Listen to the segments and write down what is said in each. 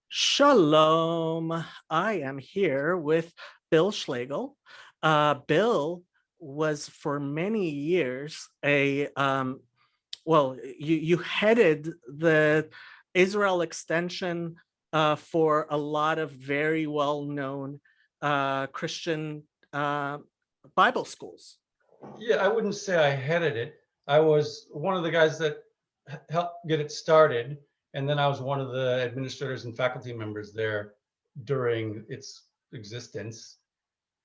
Shalom. I am here with Bill Schlegel. Bill was for many years you headed the Israel extension for a lot of very well-known Christian Bible schools. Yeah, I wouldn't say I headed it. I was one of the guys that helped get it started, and then I was one of the administrators and faculty members there during its existence.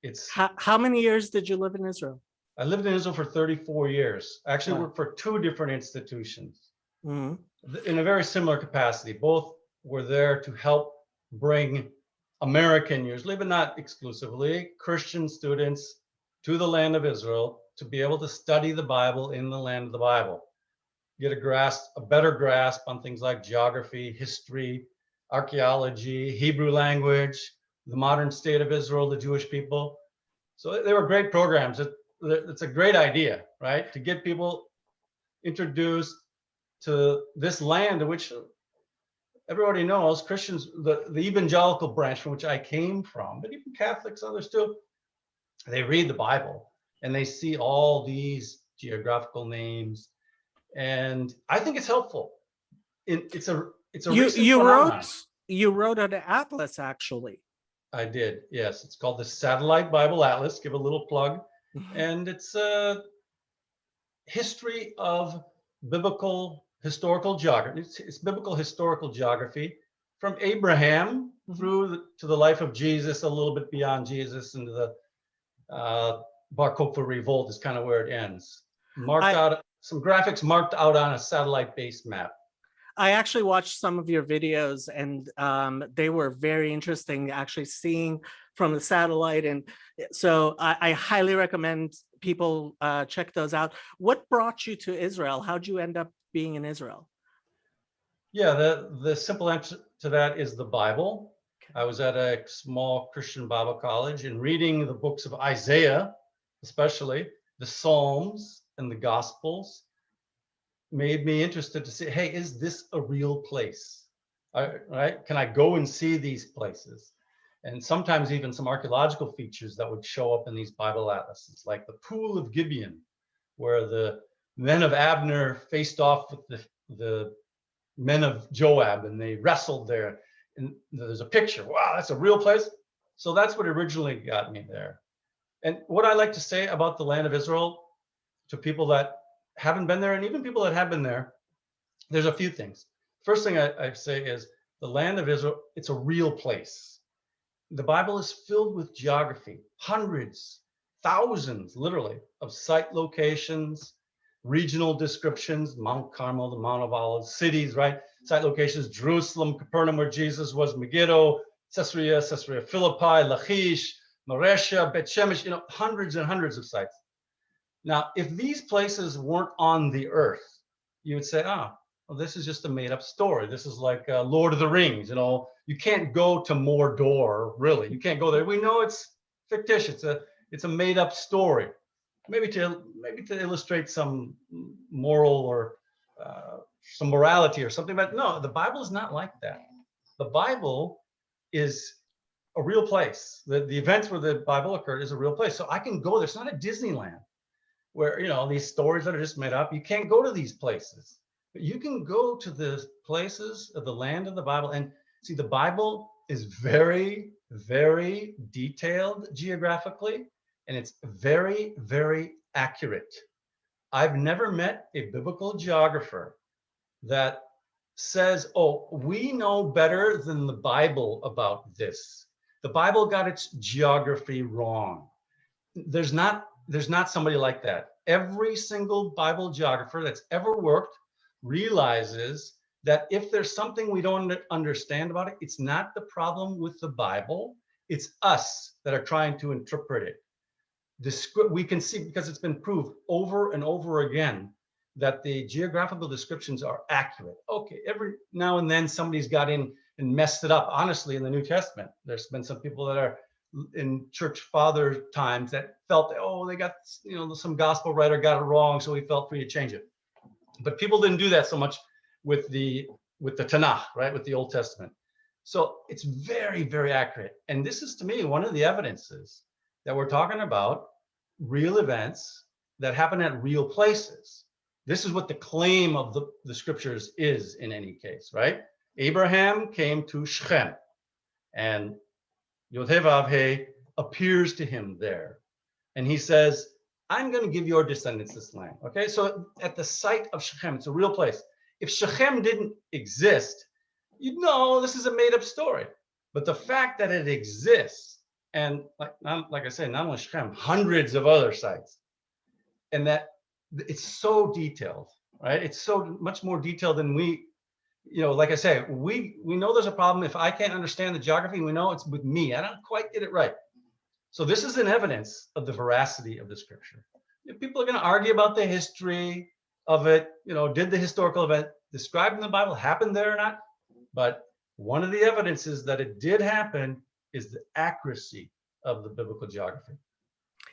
It's How many years did you live in Israel? I lived in Israel for 34 years. I actually Wow. worked for two different institutions Mhm. in a very similar capacity. Both were there to help bring American, usually, but not exclusively, Christian students to the land of Israel to be able to study the Bible in the land of the Bible, get a better grasp on things like geography, history, archaeology, Hebrew language, the modern state of Israel, the Jewish people. So they were great programs. It's a great idea, right? To get people introduced to this land, which everybody knows, Christians, the evangelical branch from which I came from, but even Catholics, others too, they read the Bible and they see all these geographical names, and I think it's helpful. It's a You recent you phenomenon. wrote you wrote an atlas actually. I did, yes. It's called the Satellite Bible Atlas. Give a little plug, and it's a history of biblical historical geography. It's biblical historical geography from Abraham through to the life of Jesus, a little bit beyond Jesus, into the Bar Kokhba revolt is kind of where it ends. Marked I out some graphics marked out on a satellite-based map. I actually watched some of your videos, and they were very interesting. Actually, seeing from the satellite, and so I highly recommend people check those out. What brought you to Israel? How'd you end up being in Israel? Yeah, the simple answer to that is the Bible. I was at a small Christian Bible college and reading the books of Isaiah, especially the Psalms and the Gospels, made me interested to see, hey, is this a real place? Right? Can I go and see these places? And sometimes even some archaeological features that would show up in these Bible atlases, like the Pool of Gibeon, where the men of Abner faced off with the men of Joab and they wrestled there. And there's a picture. Wow, that's a real place. So that's what originally got me there. And what I like to say about the land of Israel to people that haven't been there, and even people that have been there, there's a few things. First thing I say is the land of Israel, it's a real place. The Bible is filled with geography, hundreds, thousands, literally, of site locations, regional descriptions, Mount Carmel, the Mount of Olives, cities, right? Site locations, Jerusalem, Capernaum, where Jesus was, Megiddo, Caesarea Philippi, Lachish, Maresha, Bet Shemesh, hundreds and hundreds of sites. Now, if these places weren't on the earth, you would say, well, this is just a made up story. This is like Lord of the Rings, you can't go to Mordor, really. You can't go there. We know it's fictitious. It's a made up story. Maybe to illustrate some moral or some morality or something, but no, the Bible is not like that. The Bible is a real place. The events where the Bible occurred is a real place. So I can go there. It's not a Disneyland where these stories that are just made up. You can't go to these places, but you can go to the places of the land of the Bible. And see, the Bible is very, very detailed geographically, and it's very, very accurate. I've never met a biblical geographer that says, oh, we know better than the Bible about this. The Bible got its geography wrong. There's not somebody like that. Every single Bible geographer that's ever worked realizes that if there's something we don't understand about it, it's not the problem with the Bible, it's us that are trying to interpret it. We can see, because it's been proved over and over again, that the geographical descriptions are accurate. Okay, every now and then somebody's got in and messed it up. Honestly, in the New Testament, there's been some people that are in church father times that felt, oh, they got, some gospel writer got it wrong, so he felt free to change it. But people didn't do that so much with the Tanakh, right, with the Old Testament. So it's very, very accurate. And this is, to me, one of the evidences that we're talking about real events that happen at real places. This is what the claim of the scriptures is in any case, right? Abraham came to Shechem, and Yod-Heh-Vav-Heh appears to him there. And he says, I'm going to give your descendants this land. Okay, so at the site of Shechem, it's a real place. If Shechem didn't exist, you'd know this is a made-up story. But the fact that it exists, and like I said, not only Shechem, hundreds of other sites, and that it's so detailed, right? It's so much more detailed than we, like I say, we know there's a problem. If I can't understand the geography, we know it's with me. I don't quite get it right. So this is an evidence of the veracity of the scripture. People are going to argue about the history of it. Did the historical event described in the Bible happen there or not? But one of the evidences that it did happen is the accuracy of the biblical geography.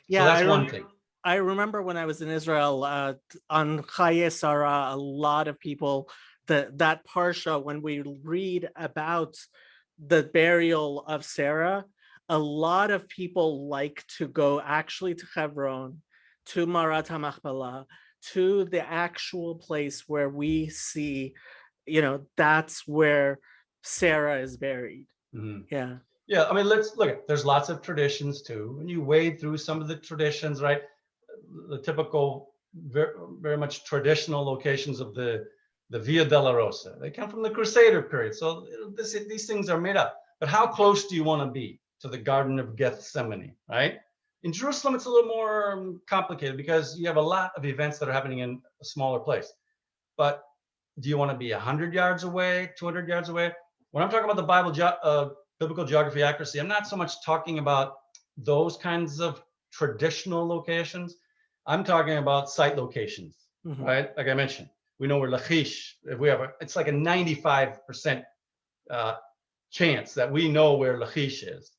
Yeah, so that's one thing. I remember when I was in Israel on Chaye Sarah, a lot of people, that parsha, when we read about the burial of Sarah, a lot of people like to go actually to Hebron, to Marat HaMachpelah, to the actual place where we see, that's where Sarah is buried. Mm-hmm. Yeah. Yeah, I mean, let's look at, there's lots of traditions too. When you wade through some of the traditions, right? The typical, very, very much traditional locations of the Via Dolorosa. They come from the Crusader period. So these things are made up. But how close do you want to be to the Garden of Gethsemane, right? In Jerusalem, it's a little more complicated because you have a lot of events that are happening in a smaller place. But do you want to be 100 yards away, 200 yards away? When I'm talking about the biblical geography accuracy, I'm not so much talking about those kinds of traditional locations. I'm talking about site locations, right? Like I mentioned, we know where Lachish, it's like a 95% chance that we know where Lachish is.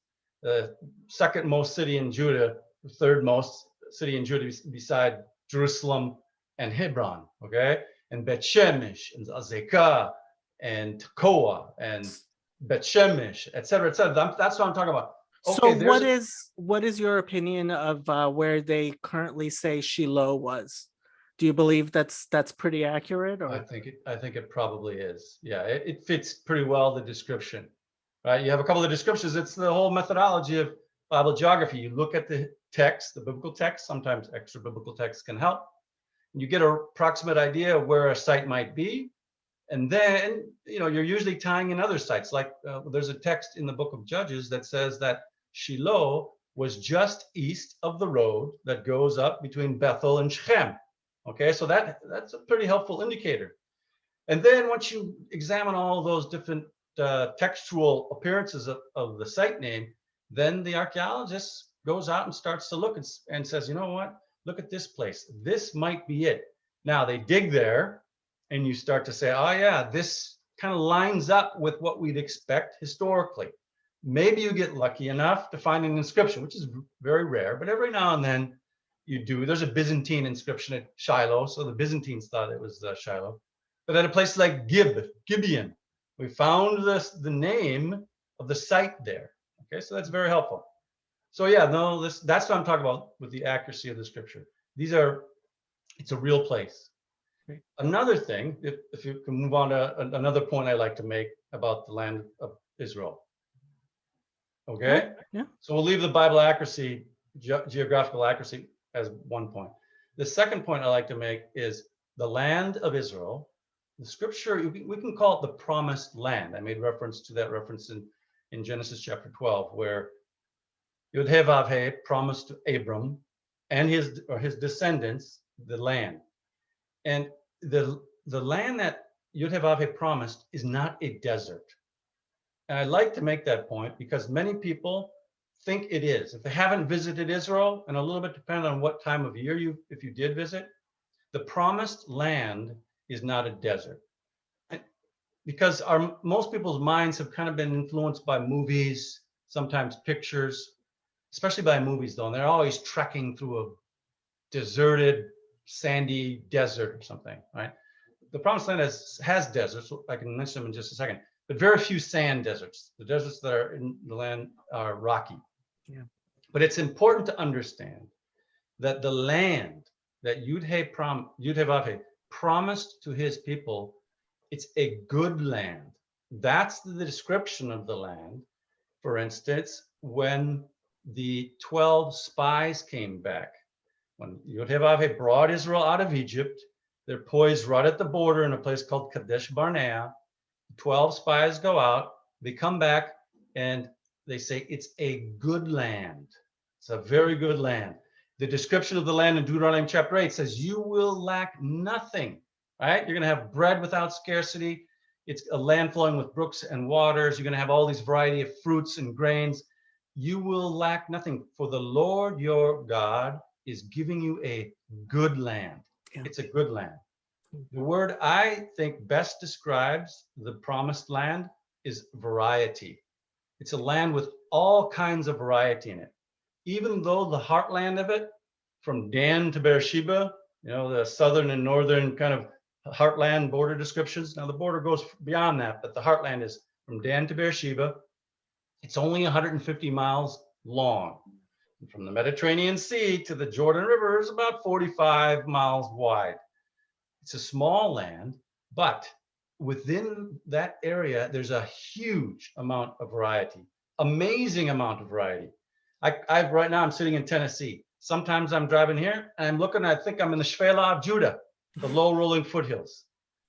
The second most city in Judah, the third most city in Judah beside Jerusalem and Hebron, okay? And Bet Shemesh and Azekah and Tekoa and Bet Shemesh, et cetera, et cetera. That's what I'm talking about. Okay, so what is your opinion of where they currently say Shiloh was? Do you believe that's pretty accurate? Or I think it probably is. Yeah, it fits pretty well the description, right? You have a couple of descriptions. It's the whole methodology of Bible geography. You look at the text, the biblical text. Sometimes extra biblical text can help. You get an approximate idea of where a site might be. And then, you're usually tying in other sites. Like there's a text in the book of Judges that says that Shiloh was just east of the road that goes up between Bethel and Shechem. Okay, so that's a pretty helpful indicator. And then once you examine all those different textual appearances of the site name, then the archaeologist goes out and starts to look and says, you know what? Look at this place. This might be it. Now they dig there and you start to say, oh yeah, this kind of lines up with what we'd expect historically. Maybe you get lucky enough to find an inscription, which is very rare, but every now and then you do. There's a Byzantine inscription at Shiloh, so the Byzantines thought it was Shiloh. But at a place like Gibeon, we found the name of the site there. Okay, so that's very helpful. So yeah, no, that's what I'm talking about with the accuracy of the scripture. It's a real place. Okay. Another thing, if you can move on to another point I like to make about the land of Israel. Okay? Yeah. So we'll leave the Bible accuracy, geographical accuracy as one point. The second point I like to make is the land of Israel. The scripture, we can call it the promised land. I made reference to that reference in Genesis chapter 12, where Yod-Heh-Vav-Heh promised to Abram and his descendants the land. And the land that Yod-Heh-Vav-Heh promised is not a desert. And I like to make that point because many people think it is. If they haven't visited Israel, and a little bit depending on what time of year if you did visit, the promised land is not a desert. Because most people's minds have kind of been influenced by movies, sometimes pictures, especially by movies though, and they're always trekking through a deserted, sandy desert or something, right? The promised land has deserts. I can mention them in just a second. but very few sand deserts. The deserts that are in the land are rocky. Yeah. But it's important to understand that the land that Yud-Heh-Vav-Heh promised to his people, it's a good land. That's the description of the land. For instance, when the 12 spies came back, when Yod-Heh-Vav-Heh brought Israel out of Egypt, they're poised right at the border in a place called Kadesh Barnea. 12 spies go out, they come back, and they say it's a good land. It's a very good land. The description of the land in Deuteronomy chapter 8 says, you will lack nothing, right? You're going to have bread without scarcity. It's a land flowing with brooks and waters. You're going to have all these variety of fruits and grains. You will lack nothing, for the Lord your God is giving you a good land. Yeah. It's a good land. The word I think best describes the promised land is variety. It's a land with all kinds of variety in it. Even though the heartland of it, from Dan to Beersheba, the southern and northern kind of heartland border descriptions. Now the border goes beyond that, but the heartland is from Dan to Beersheba. It's only 150 miles long. And from the Mediterranean Sea to the Jordan River is about 45 miles wide. It's a small land, but within that area, there's a huge amount of variety, amazing amount of variety. Right now I'm sitting in Tennessee. Sometimes I'm driving here and I'm looking, I think I'm in the Shvela of Judah, the low rolling foothills.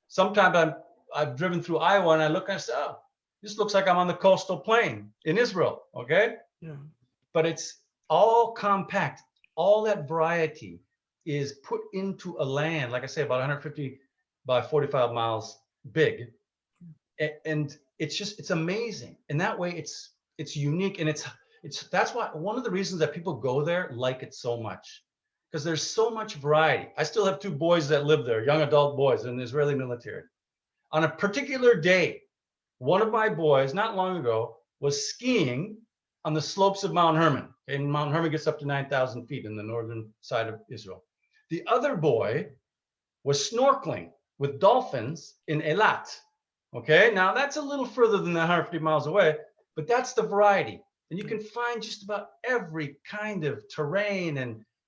Sometimes I've driven through Iowa and I look and I say, oh, this looks like I'm on the coastal plain in Israel, okay? Yeah. But it's all compact. All that variety is put into a land, like I say, about 150 by 45 miles big. And it's amazing. And that way it's unique. And that's why one of the reasons that people go there like it so much, because there's so much variety. I still have 2 boys that live there, young adult boys in the Israeli military. On a particular day, one of my boys, not long ago, was skiing on the slopes of Mount Hermon. And Mount Hermon gets up to 9,000 feet in the northern side of Israel. The other boy was snorkeling with dolphins in Eilat. Okay, now that's a little further than 150 miles away, but that's the variety. And you can find just about every kind of terrain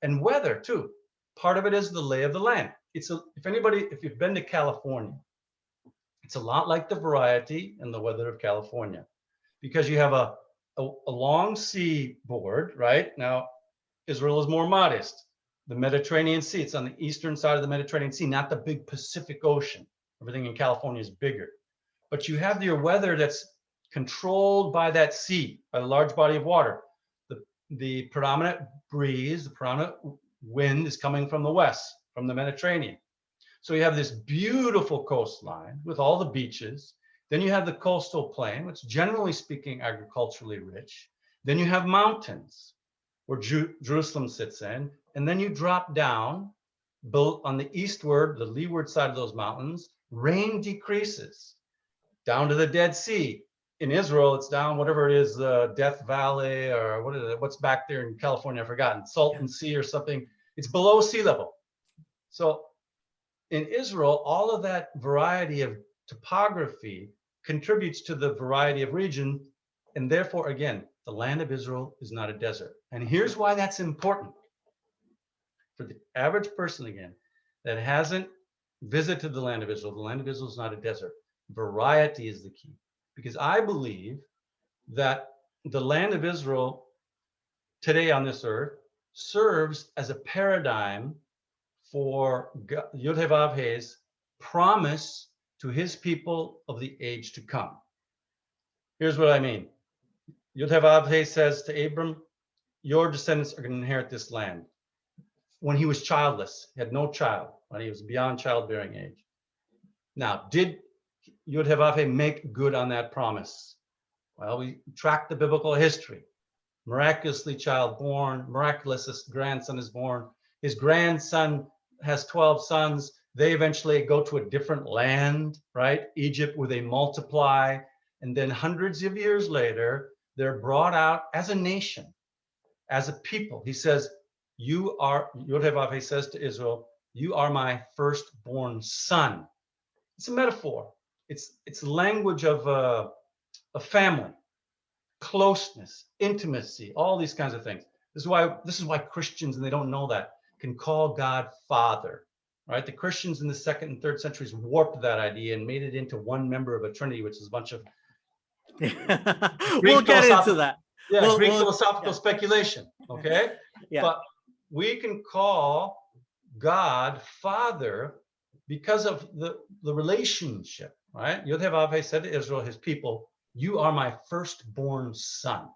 and weather too. Part of it is the lay of the land. If you've been to California, it's a lot like the variety and the weather of California, because you have a long seaboard, right? Now, Israel is more modest. The Mediterranean Sea, it's on the eastern side of the Mediterranean Sea, not the big Pacific Ocean. Everything in California is bigger. But you have your weather that's controlled by that sea, by the large body of water. The predominant breeze, the predominant wind is coming from the west, from the Mediterranean. So you have this beautiful coastline with all the beaches. Then you have the coastal plain, which generally speaking, agriculturally rich. Then you have mountains where Jerusalem sits in. And then you drop down on the eastward, the leeward side of those mountains, rain decreases down to the Dead Sea. In Israel, it's down, whatever it is, Death Valley, or what's back there in California, I've forgotten, Salton Sea or something. It's below sea level. So in Israel, all of that variety of topography contributes to the variety of region. And therefore, again, the land of Israel is not a desert. And here's why that's important. For the average person, again, that hasn't visited the land of Israel, the land of Israel is not a desert. Variety is the key. Because I believe that the land of Israel today on this earth serves as a paradigm for Yod-Heh-Vav-Heh's promise to his people of the age to come. Here's what I mean. Yod-Heh-Vav-Heh says to Abram, your descendants are going to inherit this land. When he was childless, he had no child, when he was beyond childbearing age. Now, did Yod-Heh-Vav-Heh make good on that promise? Well, we track the biblical history. Miraculously child born, miraculous grandson is born. His grandson has 12 sons. They eventually go to a different land, right? Egypt, where they multiply. And then hundreds of years later, they're brought out as a nation, as a people. He says, Yod-Heh-Vav-Heh says to Israel, you are my firstborn son. It's a metaphor. It's language of a family, closeness, intimacy, all these kinds of things. This is why Christians, and they don't know that, can call God Father, right? The Christians in the 2nd and 3rd centuries warped that idea and made it into one member of a Trinity, which is a bunch of We'll Greek get into philosophical, that. yeah, Greek We'll, philosophical yeah. speculation. Okay, Yeah. but we can call God Father because of the relationship, right? Yod-Heh-Vav-Heh said to Israel, his people, "You are my firstborn son."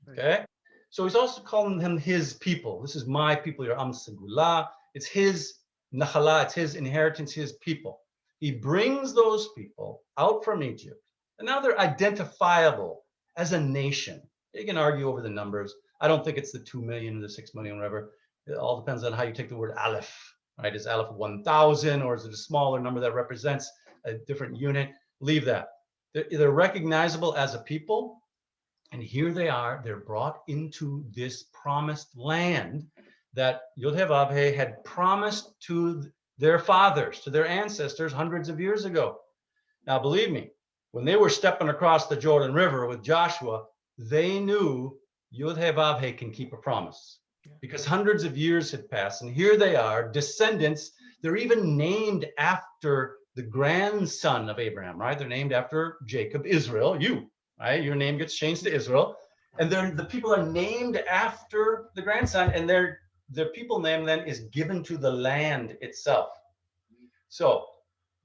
Okay, so he's also calling them his people. This is my people, your Am Segulah. It's his Nachala, it's his inheritance, his people. He brings those people out from Egypt, and now they're identifiable as a nation. You can argue over the numbers. I don't think it's the 2 million or the 6 million, whatever. It all depends on how you take the word Aleph, right? Is Aleph 1,000, or is it a smaller number that represents a different unit? Leave that. They're recognizable as a people. And here they are, they're brought into this promised land that Yod-Heh-Vav-Heh had promised to their fathers, to their ancestors hundreds of years ago. Now, believe me, when they were stepping across the Jordan River with Joshua, they knew Yod-Heh-Vav-Heh can keep a promise, because hundreds of years had passed. And here they are, descendants. They're even named after the grandson of Abraham, right? They're named after Jacob, Israel, you. Right? Your name gets changed to Israel. And then the people are named after the grandson, and their people name then is given to the land itself. So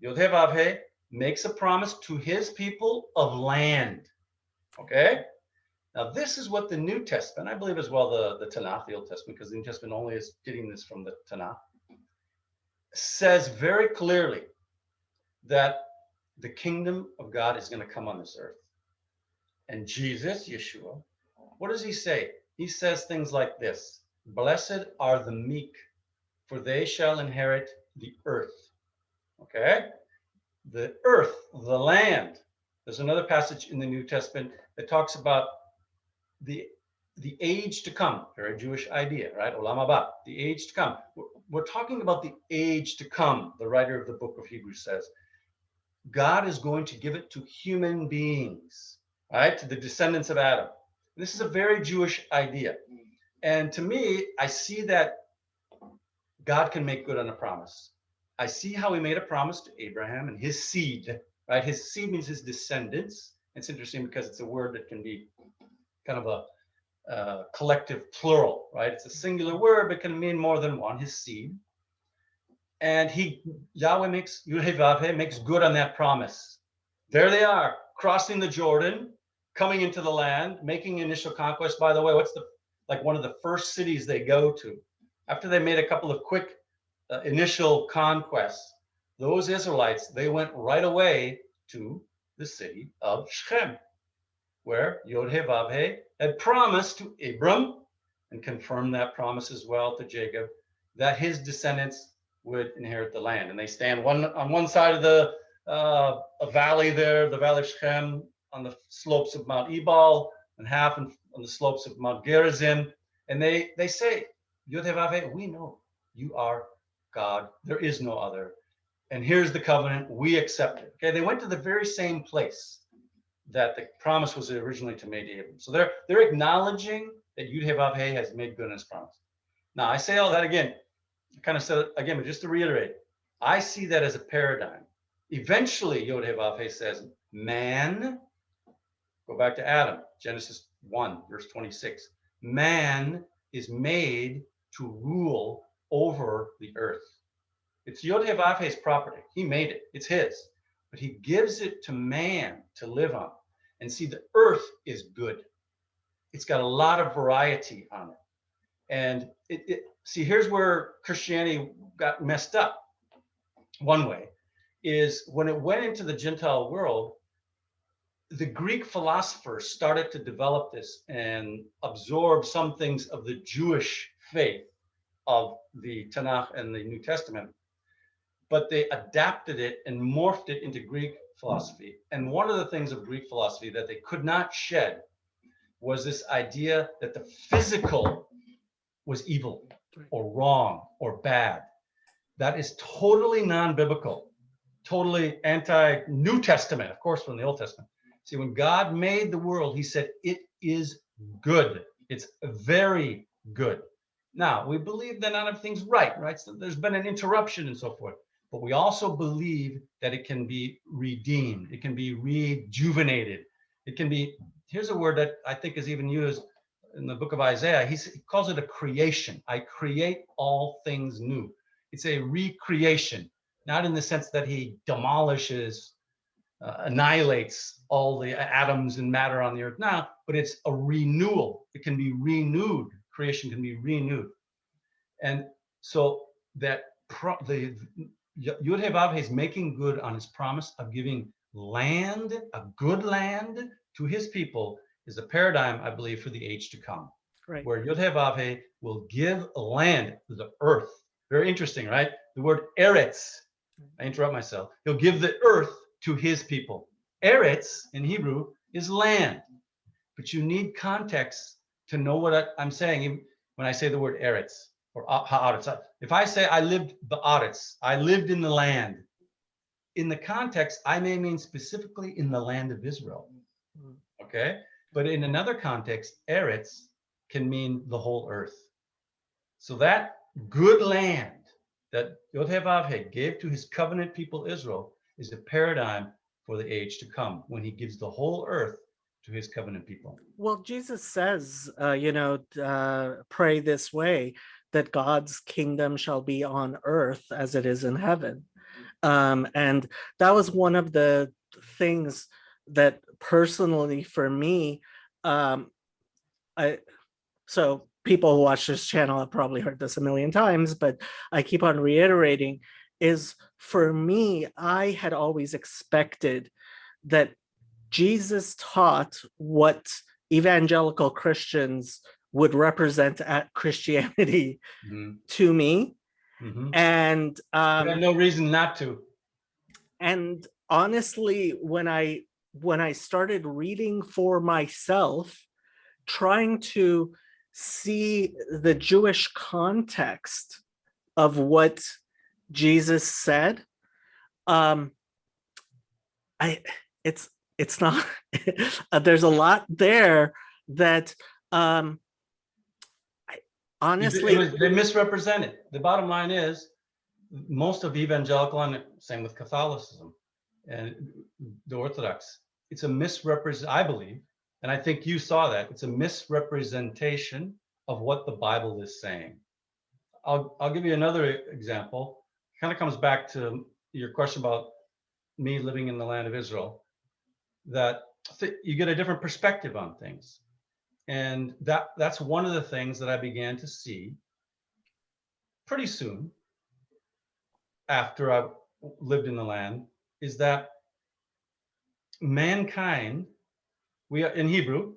Yod-Heh-Vav-Heh makes a promise to his people of land. Okay? Now, this is what the New Testament, I believe as well the Tanakh, the Old Testament, because the New Testament only is getting this from the Tanakh, says very clearly that the kingdom of God is going to come on this earth. And Jesus, Yeshua, what does he say? He says things like this: "Blessed are the meek, for they shall inherit the earth." Okay? The earth, the land. There's another passage in the New Testament that talks about the age to come. Very Jewish idea, right? Olam haba, the age to come. We're talking about the age to come, the writer of the book of Hebrews says. God is going to give it to human beings, right? To the descendants of Adam. This is a very Jewish idea. And to me, I see that God can make good on a promise. I see how he made a promise to Abraham and his seed, right? His seed means his descendants. It's interesting because it's a word that can be kind of a collective plural, right? It's a singular word, but can mean more than one, his seed. And Yahweh makes good on that promise. There they are, crossing the Jordan, coming into the land, making initial conquest. By the way, what's one of the first cities they go to? After they made a couple of quick initial conquests, those Israelites, they went right away to the city of Shechem, where Yod-Heh-Vav-Heh had promised to Abram, and confirmed that promise as well to Jacob, that his descendants would inherit the land. And they stand on one side of a valley there, the valley of Shechem, on the slopes of Mount Ebal, and half on the slopes of Mount Gerizim. And they say, Yod-Heh-Vav-Heh, we know you are God. There is no other. And here's the covenant. We accept it. Okay, they went to the very same place that the promise was originally to made to Abram. So they're acknowledging that Yod-Heh-Vav-Heh has made good on his promise. Now, I say all that again, I kind of said it again, but just to reiterate, I see that as a paradigm. Eventually, Yod-Heh-Vav-Heh says, man, go back to Adam, Genesis 1, verse 26. Man is made to rule over the earth. It's Yod-Heh-Vav-Heh's property. He made it. It's his. But he gives it to man to live on. And see, the earth is good. It's got a lot of variety on it. And see, here's where Christianity got messed up. One way is when it went into the Gentile world, the Greek philosophers started to develop this and absorb some things of the Jewish faith of the Tanakh and the New Testament, but they adapted it and morphed it into Greek philosophy. And one of the things of Greek philosophy that they could not shed was this idea that the physical was evil or wrong or bad. That is totally non-biblical. totally anti-New Testament, of course, from the Old Testament. See, when God made the world, he said, it is good. It's very good. Now, we believe that not everything's right? So there's been an interruption and so forth. But we also believe that it can be redeemed. It can be rejuvenated. It can be, here's a word that I think is even used in the book of Isaiah. He calls it a creation. I create all things new. It's a recreation, not in the sense that he demolishes, annihilates all the atoms and matter on the earth now, but it's a renewal. It can be renewed. Creation can be renewed. And so that the Yud-Heh-Vav-Heh is making good on his promise of giving land, a good land to his people, is a paradigm, I believe, for the age to come. Right. Where Yud-Heh-Vav-Heh will give land, the earth. Very interesting, right? The word eretz, I interrupt myself. He'll give the earth to his people. Eretz in Hebrew is land, but you need context to know what I'm saying when I say the word eretz or haaretz. If I say I lived ba'aretz, I lived in the land. In the context, I may mean specifically in the land of Israel. Okay, but in another context, eretz can mean the whole earth. So that good land that Yod-Heh-Vav-Heh gave to his covenant people Israel is a paradigm for the age to come, when he gives the whole earth to his covenant people. Well, Jesus says, pray this way, that God's kingdom shall be on earth as it is in heaven. And that was one of the things that personally for me, so people who watch this channel have probably heard this a million times, but I keep on reiterating, is for me, I had always expected that Jesus taught what evangelical Christians would represent at Christianity to me. And you have no reason not to. And honestly, when I started reading for myself, trying to see the Jewish context of what Jesus said, it's not there's a lot there that honestly they misrepresent it. The bottom line is most of evangelical, and same with Catholicism and the Orthodox, it's a misrepresent, I believe, and I think you saw that, it's a misrepresentation of what the Bible is saying. I'll give you another example. It kind of comes back to your question about me living in the land of Israel, that you get a different perspective on things. And that's one of the things that I began to see pretty soon after I lived in the land, is that mankind, we are in Hebrew,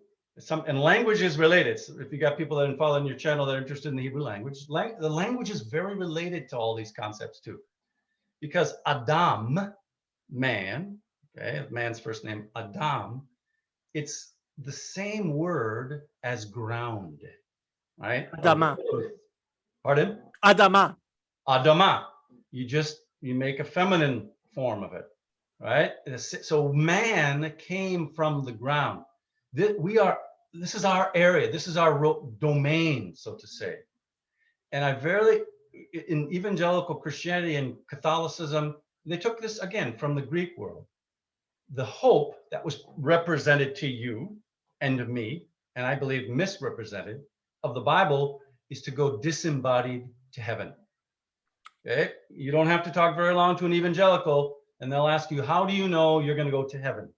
and language is related. So if you got people that follow your channel that are interested in the Hebrew language, the language is very related to all these concepts too. Because Adam, man, okay, man's first name, Adam, it's the same word as ground, right? Adama. Pardon? Adama. Adama. You make a feminine form of it, right? So man came from the ground. This is our area. This is our domain, so to say. And in evangelical Christianity and Catholicism, they took this again from the Greek world. The hope that was represented to you and to me, and I believe misrepresented, of the Bible is to go disembodied to heaven. Okay, you don't have to talk very long to an evangelical and they'll ask you, how do you know you're going to go to heaven?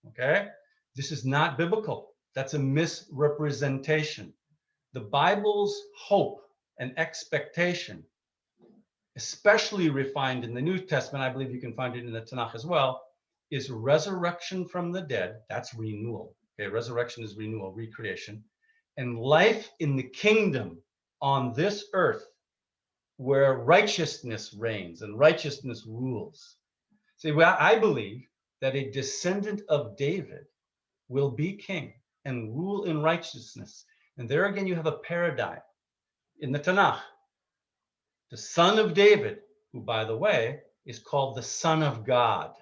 Okay, this is not biblical. That's a misrepresentation. The Bible's hope and expectation, especially refined in the New Testament, I believe you can find it in the Tanakh as well, is resurrection from the dead. That's renewal. Okay, resurrection is renewal, recreation, and life in the kingdom on this earth, where righteousness reigns and righteousness rules. See, well, I believe that a descendant of David will be king and rule in righteousness. And there again, you have a paradigm in the Tanakh. The son of David, who, by the way, is called the Son of God,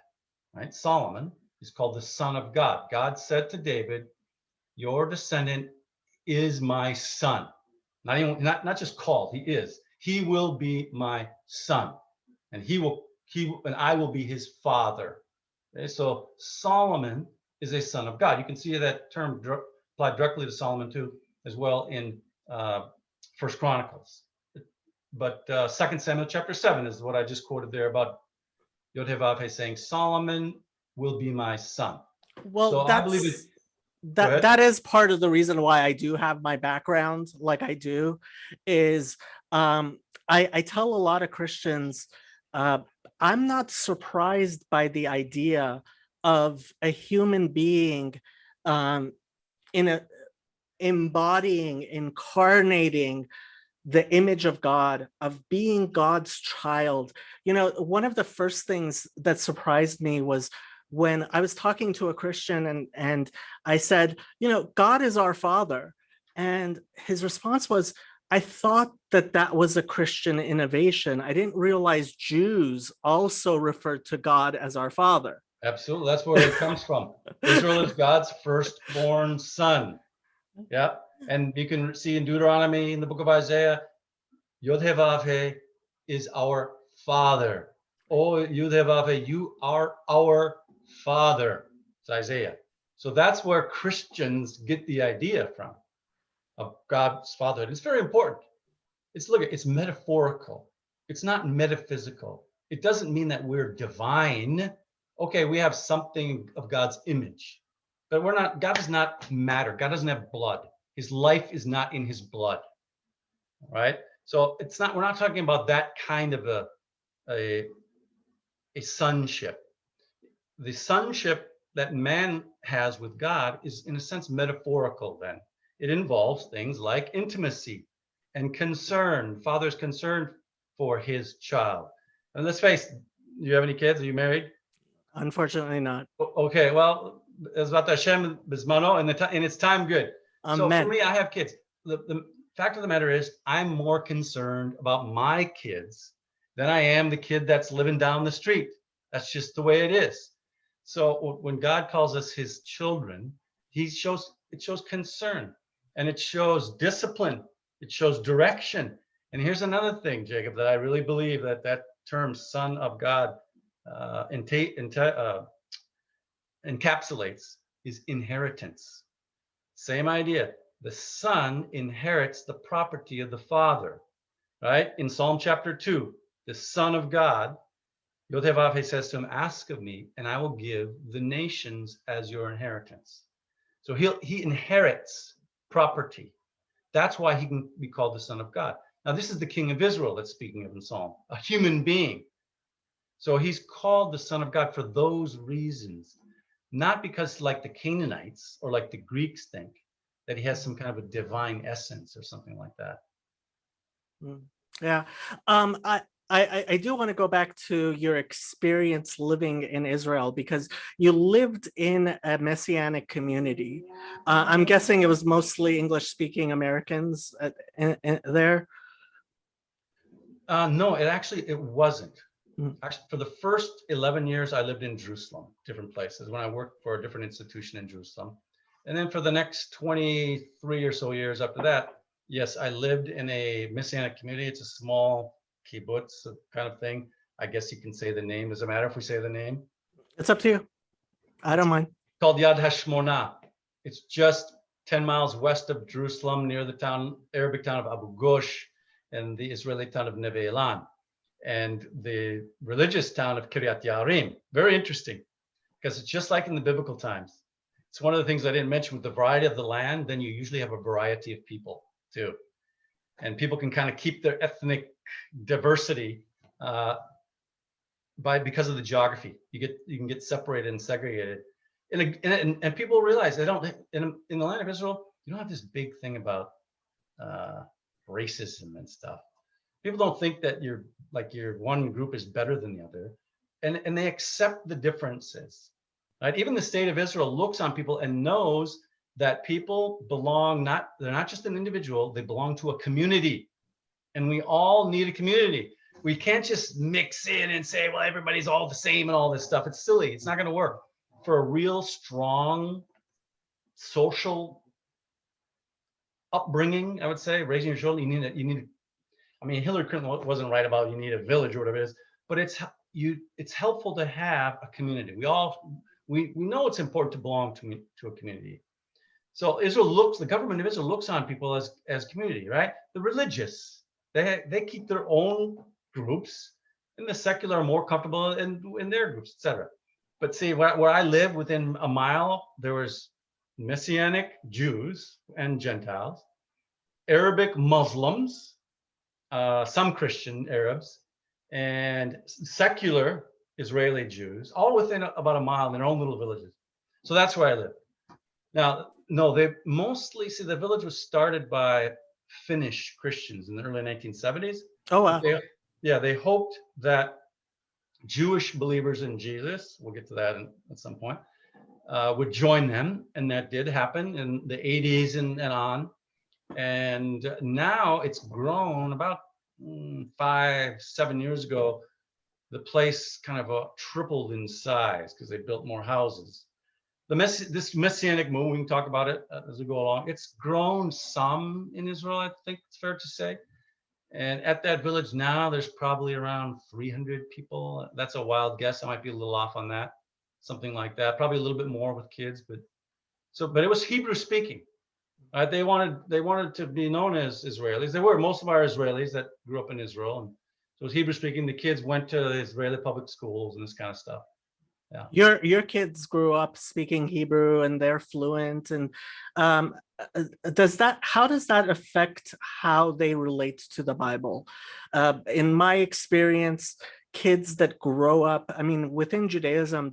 right? Solomon is called the Son of God. God said to David, your descendant is my son. Not just called, he is. He will be my son, and I will be his father. Okay, so Solomon is a son of God. You can see that term applied directly to Solomon too, as well in First Chronicles. But 2 Samuel chapter 7 is what I just quoted there about Yod-Heh-Vav-Heh saying, Solomon will be my son. Well, so I believe it. that is part of the reason why I do have my background like I do, is I tell a lot of Christians, I'm not surprised by the idea of a human being incarnating the image of God, of being God's child. You know, one of the first things that surprised me was when I was talking to a Christian and I said, you know, God is our father. And his response was, I thought that was a Christian innovation. I didn't realize Jews also referred to God as our father. Absolutely, that's where it comes from. Israel is God's firstborn son. Yeah, and you can see in Deuteronomy, in the book of Isaiah, Yod-Heh-Vav-Heh is our father. Oh, Yod-Heh-Vav-Heh, you are our father. It's Isaiah. So that's where Christians get the idea from, of God's fatherhood. It's very important. It's metaphorical. It's not metaphysical. It doesn't mean that we're divine. Okay, we have something of God's image, but we're not. God does not matter. God doesn't have blood. His life is not in his blood, right? So it's not. We're not talking about that kind of a sonship. The sonship that man has with God is, in a sense, metaphorical. Then it involves things like intimacy and concern. Father's concerned for his child. And let's face it, do you have any kids? Are you married? Unfortunately not. Okay, well, Ezrat Hashem Bismano, and it's time good. So for me, I have kids. The fact of the matter is, I'm more concerned about my kids than I am the kid that's living down the street. That's just the way it is. So when God calls us his children, it shows concern, and it shows discipline. It shows direction. And here's another thing, Jacob, that I really believe that term "son of God" encapsulates is inheritance. Same idea. The son inherits the property of the father, right? In Psalm chapter 2, the Son of God, Yod-Heh-Vav-Heh says to him, ask of me, and I will give the nations as your inheritance. So he inherits property. That's why he can be called the Son of God. Now, this is the King of Israel that's speaking of in Psalm, a human being. So he's called the Son of God for those reasons, not because, like the Canaanites or like the Greeks think, that he has some kind of a divine essence or something like that. Yeah. I do want to go back to your experience living in Israel, because you lived in a Messianic community. I'm guessing it was mostly English-speaking Americans there? No, it wasn't. Actually, for the first 11 years, I lived in Jerusalem, different places, when I worked for a different institution in Jerusalem. And then for the next 23 or so years after that, yes, I lived in a Messianic community. It's a small kibbutz kind of thing. I guess you can say the name. Does it matter if we say the name? It's up to you. I don't mind. Called Yad HaShmona. It's just 10 miles west of Jerusalem, near the Arabic town of Abu Ghosh and the Israeli town of Neve Elan, and the religious town of Kiryat Yarim. Very interesting, because it's just like in the biblical times. It's one of the things I didn't mention with the variety of the land. Then you usually have a variety of people too. And people can kind of keep their ethnic diversity because of the geography. You can get separated and segregated. And people realize they don't, in the land of Israel, you don't have this big thing about racism and stuff. People don't think that your one group is better than the other, and they accept the differences, right? Even the state of Israel looks on people and knows that people they're not just an individual, they belong to a community, and we all need a community. we can't just mix in and say, well, everybody's all the same and all this stuff. It's silly. It's not going to work. For a real strong social upbringing, I would say, raising your children, you need I mean, Hillary Clinton wasn't right about you need a village or whatever it is, but it's helpful to have a community. We know it's important to belong to a community. So the government of Israel looks on people as community, right? The religious, they keep their own groups, and the secular are more comfortable in their groups, etc. But see, where I live, within a mile, there was Messianic Jews and Gentiles, Arabic Muslims, some Christian Arabs, and secular Israeli Jews, all within about a mile in their own little villages. So that's where I live. Now, no, they mostly, see, the village was started by Finnish Christians in the early 1970s. Oh, wow. They hoped that Jewish believers in Jesus, we'll get to that at some point, would join them. And that did happen in the 80s and on. And now it's grown. About 5-7 years ago, the place kind of tripled in size because they built more houses. This messianic movement, we can talk about it as we go along. It's grown some in Israel, I think it's fair to say. And at that village now, there's probably around 300 people. That's a wild guess. I might be a little off on that, something like that. Probably a little bit more with kids, but it was Hebrew speaking. They wanted to be known as Israelis. Most of our Israelis that grew up in Israel, and so it was Hebrew speaking. The kids went to the Israeli public schools and this kind of stuff. Yeah. Your kids grew up speaking Hebrew and they're fluent. And how does that affect how they relate to the Bible? In my experience, kids that grow up, I mean, within Judaism,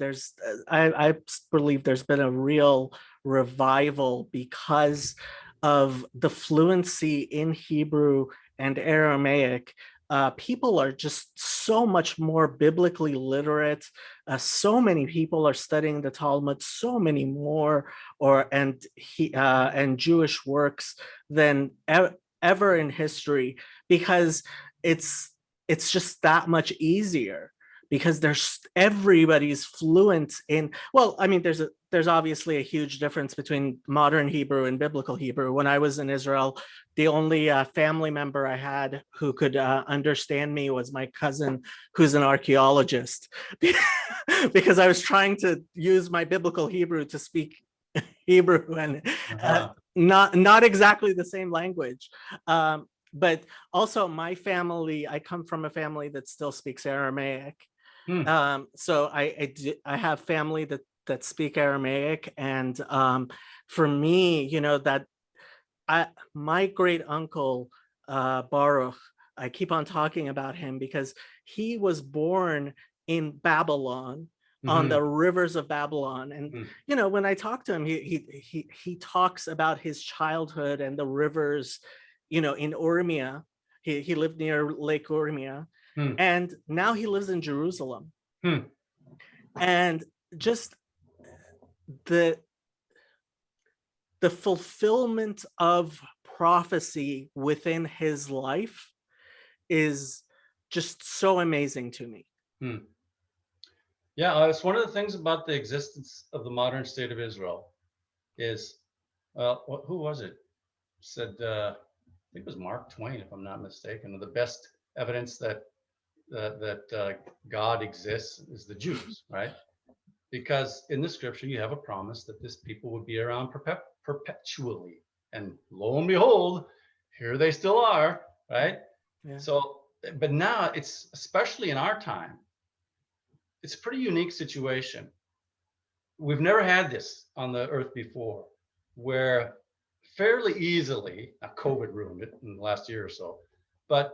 I believe there's been a real revival because of the fluency in Hebrew and Aramaic. People are just so much more biblically literate. So many people are studying the Talmud, so many more, and Jewish works than ever in history, because it's just that much easier, because everybody's fluent in, well, I mean, there's obviously a huge difference between modern Hebrew and biblical Hebrew. When I was in Israel, the only family member I had who could understand me was my cousin, who's an archaeologist, because I was trying to use my biblical Hebrew to speak Hebrew, and not exactly the same language. But also my family, I come from a family that still speaks Aramaic. So I have family that speak Aramaic, and for me, that my great uncle Baruch, I keep on talking about him because he was born in Babylon, on the rivers of Babylon. And when I talk to him, he talks about his childhood and the rivers, in Urmia. He lived near Lake Urmia, and now he lives in Jerusalem. And just the fulfillment of prophecy within his life is just so amazing to me. Yeah, it's one of the things about the existence of the modern state of Israel is, who was it? Said, I think it was Mark Twain, if I'm not mistaken, the best evidence that God exists is the Jews, right? Because in the scripture, you have a promise that this people would be around perpetually. And lo and behold, here they still are, right? Yeah. So, but now it's, especially in our time, it's a pretty unique situation. We've never had this on the earth before, where fairly easily, COVID ruined it in the last year or so, but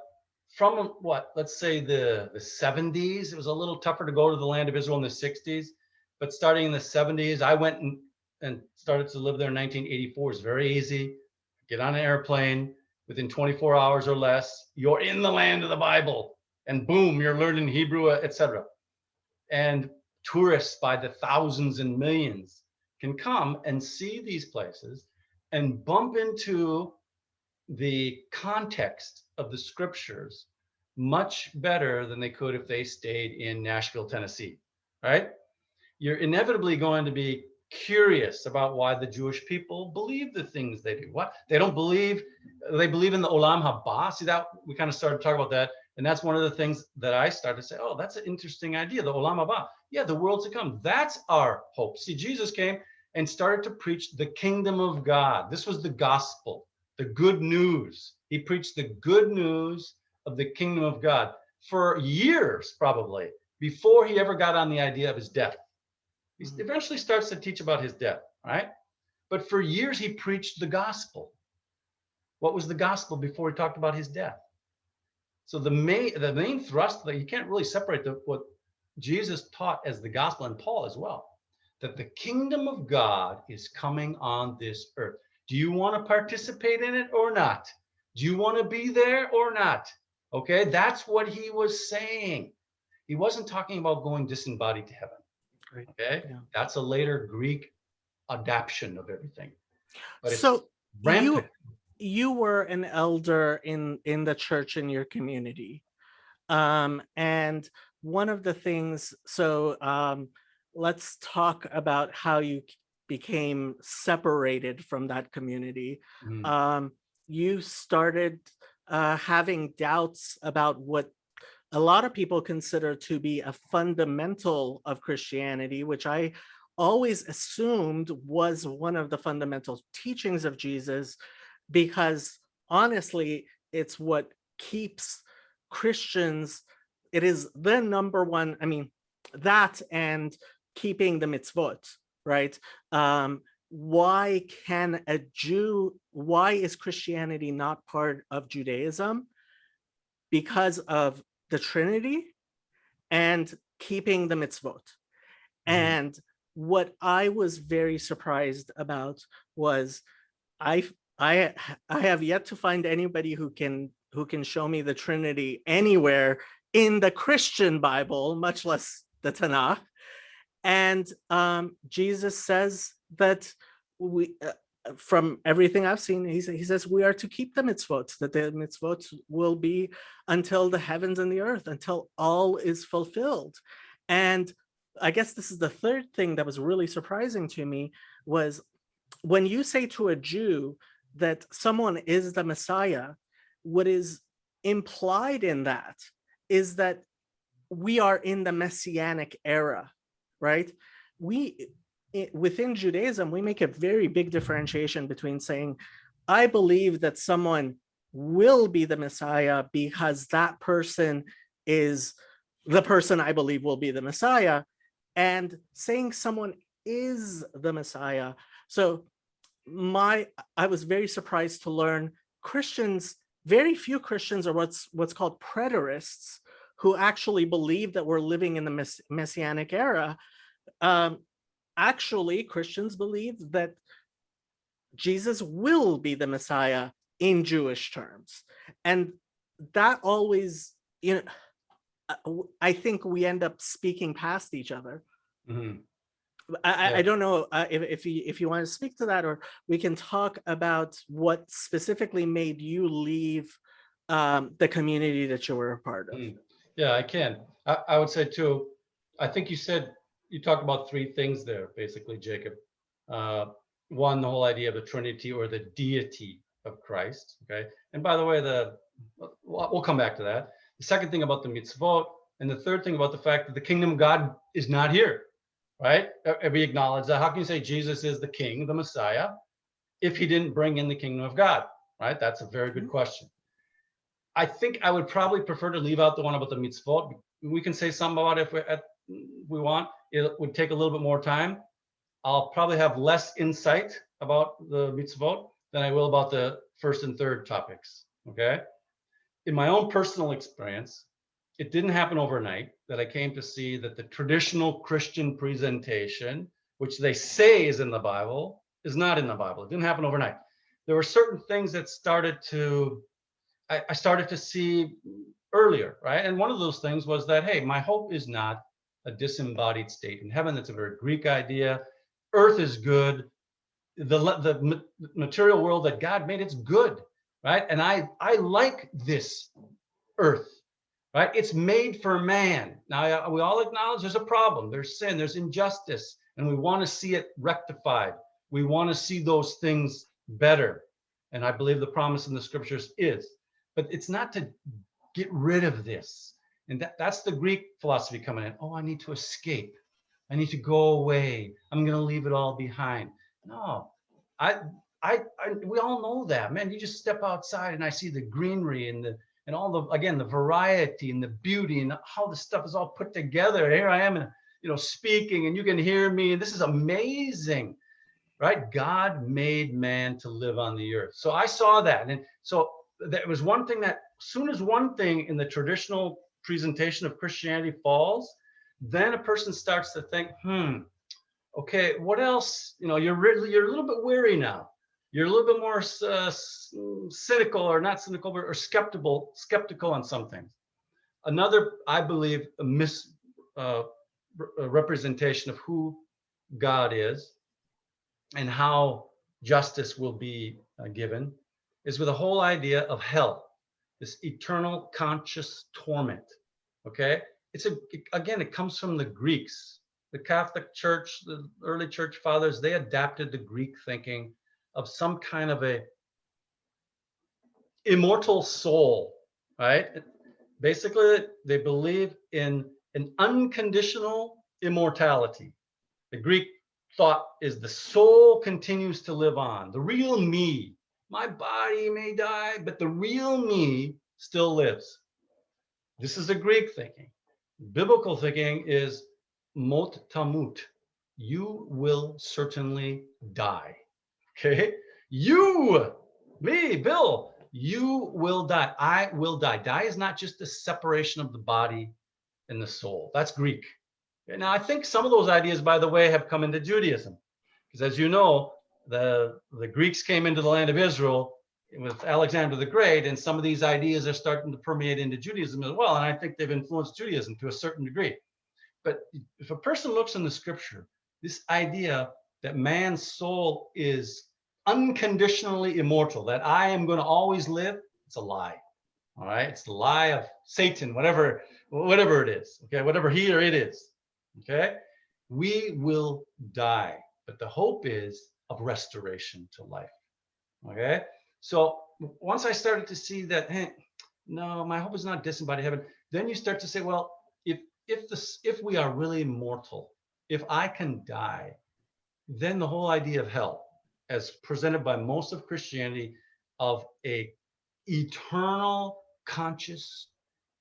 from let's say the 70s, it was a little tougher to go to the land of Israel in the 60s. But starting in the 70s, I went and started to live there in 1984. It's very easy. Get on an airplane, within 24 hours or less, you're in the land of the Bible. And boom, you're learning Hebrew, etc. And tourists by the thousands and millions can come and see these places and bump into the context of the scriptures much better than they could if they stayed in Nashville, Tennessee, right? You're inevitably going to be curious about why the Jewish people believe the things they do. What they don't believe, they believe in the Olam Haba. See that we kind of started talking about that, and that's one of the things that I started to say. Oh, that's an interesting idea. The Olam Haba, yeah, the world to come. That's our hope. See, Jesus came and started to preach the kingdom of God. This was the gospel, the good news. He preached the good news of the kingdom of God for years, probably before he ever got on the idea of his death. He eventually starts to teach about his death, right? But for years, he preached the gospel. What was the gospel before he talked about his death? So the main thrust that you can't really separate what Jesus taught as the gospel, and Paul as well, that the kingdom of God is coming on this earth. Do you want to participate in it or not? Do you want to be there or not? Okay, that's what he was saying. He wasn't talking about going disembodied to heaven. Great. Okay, Yeah. that's a later Greek adaptation of everything, but it's So rampant. you were an elder in the church in your community. And one of the things, so let's talk about how you became separated from that community. You started having doubts about what a lot of people consider to be a fundamental of Christianity, which I always assumed was one of the fundamental teachings of Jesus, because honestly, it's what keeps Christians, it is the number one, I mean, that and keeping the mitzvot, right? Why is Christianity not part of Judaism? Because of the Trinity and keeping the mitzvot. And what I was very surprised about was I have yet to find anybody who can show me the Trinity anywhere in the Christian Bible, much less the Tanakh. And Jesus says that we, from everything I've seen, he says we are to keep the mitzvot, that the mitzvot will be until the heavens and the earth, until all is fulfilled. And I guess this is the third thing that was really surprising to me, was when you say to a Jew that someone is the Messiah, what is implied in that is that we are in the Messianic era, right? Within Judaism, we make a very big differentiation between saying, I believe that someone will be the Messiah because that person is the person I believe will be the Messiah, and saying someone is the Messiah. So I was very surprised to learn Christians, very few Christians are what's called preterists, who actually believe that we're living in the Messianic era. Actually, Christians believe that Jesus will be the Messiah in Jewish terms. And that always, I think we end up speaking past each other. I don't know if you want to speak to that, or we can talk about what specifically made you leave the community that you were a part of. Yeah, I can. I would say too, I think you talked about three things there, basically, Jacob. One, the whole idea of the Trinity or the deity of Christ. Okay. And by the way, we'll come back to that. The second thing about the mitzvot, and the third thing about the fact that the kingdom of God is not here, right? We acknowledge that. How can you say Jesus is the king, the Messiah, if he didn't bring in the kingdom of God, right? That's a very good question. I think I would probably prefer to leave out the one about the mitzvot. We can say something about it if we want. It would take a little bit more time. I'll probably have less insight about the mitzvot than I will about the first and third topics, okay? In my own personal experience, it didn't happen overnight that I came to see that the traditional Christian presentation, which they say is in the Bible, is not in the Bible. It didn't happen overnight. There were certain things that I started to see earlier, right? And one of those things was that, hey, my hope is not a disembodied state in heaven. That's a very Greek idea. Earth is good. The material world that God made, it's good, right? And I like this earth. right? It's made for man. Now, we all acknowledge there's a problem. There's sin, there's injustice, and we want to see it rectified. We want to see those things better. And I believe the promise in the scriptures is, but it's not to get rid of this. And that's the Greek philosophy coming in. Oh, I need to escape. I need to go away. I'm going to leave it all behind. No, we all know that, man. You just step outside and I see the greenery and all the, again, the variety and the beauty and how the stuff is all put together. Here I am, speaking, and you can hear me. And this is amazing, right? God made man to live on the earth. So I saw that. And so that was one thing that, as soon as one thing in the traditional presentation of Christianity falls, then a person starts to think, okay, what else? You're a little bit weary now. You're a little bit more cynical, or not cynical, or skeptical on some things. Another, I believe, a representation of who God is and how justice will be given is with the whole idea of hell, this eternal conscious torment. Okay, again, it comes from the Greeks. The Catholic Church, the early church fathers, they adapted the Greek thinking of some kind of a immortal soul, right? Basically, they believe in an unconditional immortality. The Greek thought is the soul continues to live on. The real me, my body may die, but the real me still lives. This is the Greek thinking. Biblical thinking is mot tamut. You will certainly die. Okay? You, me, Bill, you will die. I will die. Die is not just the separation of the body and the soul. That's Greek. Now, I think some of those ideas, by the way, have come into Judaism. Because as you know, the Greeks came into the land of Israel with Alexander the Great, and some of these ideas are starting to permeate into Judaism as well. And I think they've influenced Judaism to a certain degree. But if a person looks in the scripture, this idea that man's soul is unconditionally immortal, that I am going to always live, it's a lie. All right, it's the lie of Satan, whatever it is. Okay, whatever he or it is. Okay, we will die, but the hope is of restoration to life. Okay, so once I started to see that, hey, no, my hope is not disembodied heaven, then you start to say, well, if we are really mortal, if I can die, then the whole idea of hell, as presented by most of Christianity, of a eternal conscious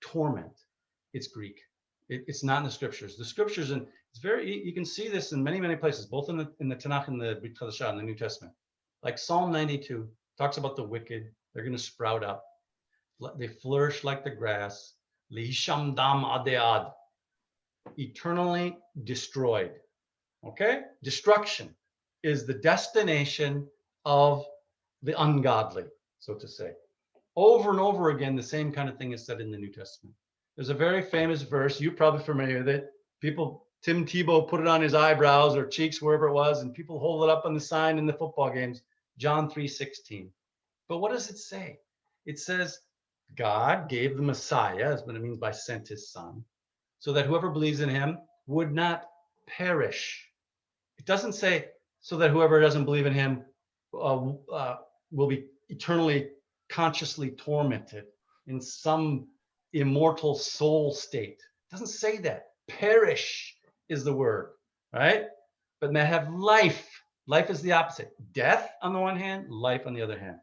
torment, it's Greek. It's not in the scriptures. The scriptures, and it's you can see this in many places, both in the Tanakh and the Brit Hadashah, in the New Testament. Like Psalm 92 talks about the wicked. They're going to sprout up. They flourish like the grass. Lihisham dam adead. Eternally destroyed. Okay? Destruction is the destination of the ungodly, so to say. Over and over again, the same kind of thing is said in the New Testament. There's a very famous verse, you're probably familiar with it. Tim Tebow put it on his eyebrows or cheeks, wherever it was, and people hold it up on the sign in the football games, John 3:16. But what does it say? It says, God gave the Messiah, is what it means by sent his son, so that whoever believes in him would not perish. It doesn't say so that whoever doesn't believe in him will be eternally consciously tormented in some immortal soul state. It doesn't say that. Perish is the word, right? But they have life. Life is the opposite. Death on the one hand, life on the other hand.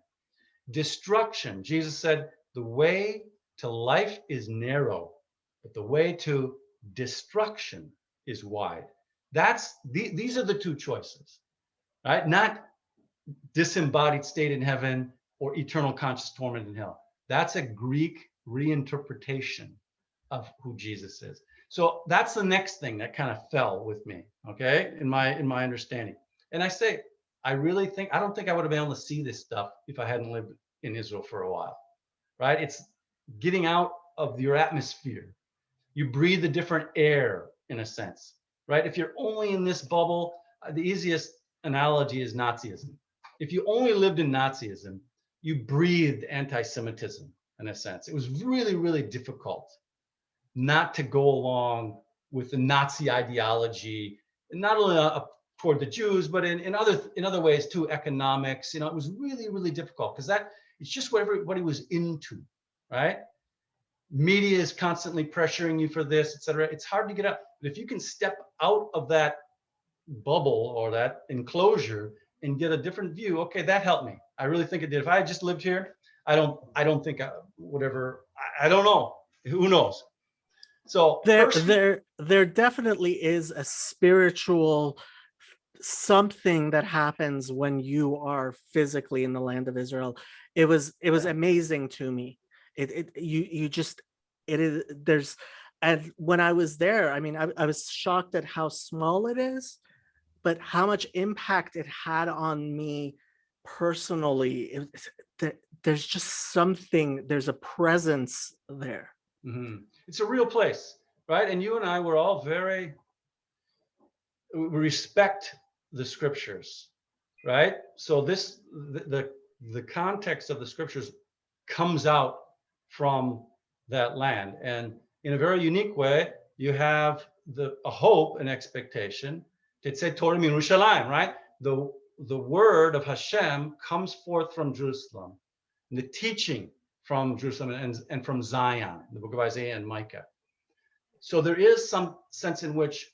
Destruction. Jesus said, the way to life is narrow, but the way to destruction is wide. These are the two choices, right? Not disembodied state in heaven or eternal conscious torment in hell. That's a Greek reinterpretation of who Jesus is. So that's the next thing that kind of fell with me, okay, in my understanding. And I say, I don't think I would have been able to see this stuff if I hadn't lived in Israel for a while, right? It's getting out of your atmosphere. You breathe a different air, in a sense, right? If you're only in this bubble, the easiest analogy is Nazism. If you only lived in Nazism, you breathed anti-Semitism, in a sense. It was really, really difficult, not to go along with the Nazi ideology, and not only toward the Jews, but in other ways too, economics. It was really, really difficult because it's just what everybody was into, right? Media is constantly pressuring you for this, etc. It's hard to get up. But if you can step out of that bubble or that enclosure and get a different view, okay, that helped me. I really think it did. If I had just lived here, I don't think I don't know. Who knows? So there definitely is a spiritual something that happens when you are physically in the land of Israel. It was amazing to me. You just, it is, there's, and when I was there, I mean, I was shocked at how small it is, but how much impact it had on me personally. There's just something, there's a presence there. It's a real place, right? And you and I were all we respect the scriptures, right? So the context of the scriptures comes out from that land, and in a very unique way, you have a hope and expectation. Tetzei Torah miYerushalayim, right? The word of Hashem comes forth from Jerusalem, and the teaching from Jerusalem and from Zion, the book of Isaiah and Micah. So there is some sense in which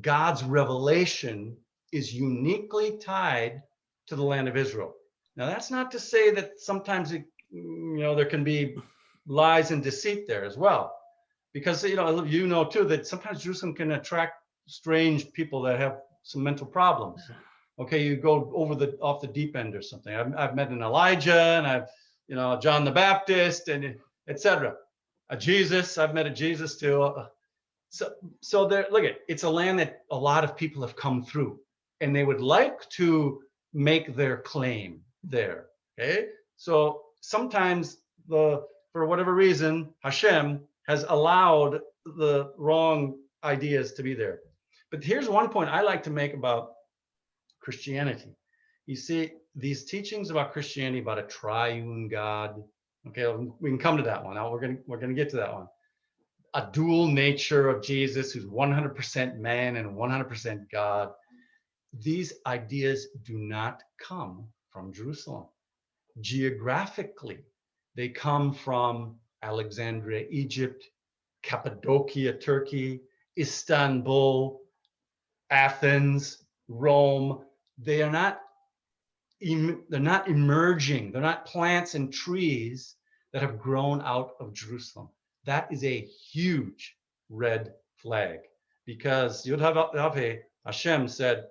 God's revelation is uniquely tied to the land of Israel. Now, that's not to say that sometimes there can be lies and deceit there as well, because too that sometimes Jerusalem can attract strange people that have some mental problems. Okay, you go off the deep end or something. I've met an Elijah, and I've John the Baptist, and etc. Jesus, I've met a Jesus too. So there, look it's a land that a lot of people have come through, and they would like to make their claim there. Okay, so sometimes for whatever reason, Hashem has allowed the wrong ideas to be there. But here's one point I like to make about Christianity. You see, these teachings about Christianity, about a triune God. Okay, we can come to that one. Now we're gonna get to that one. A dual nature of Jesus, who's 100% man and 100% God. These ideas do not come from Jerusalem. Geographically, they come from Alexandria, Egypt, Cappadocia, Turkey, Istanbul, Athens, Rome. They're not emerging. They're not plants and trees that have grown out of Jerusalem. That is a huge red flag, because Yod-Heh Hashem said,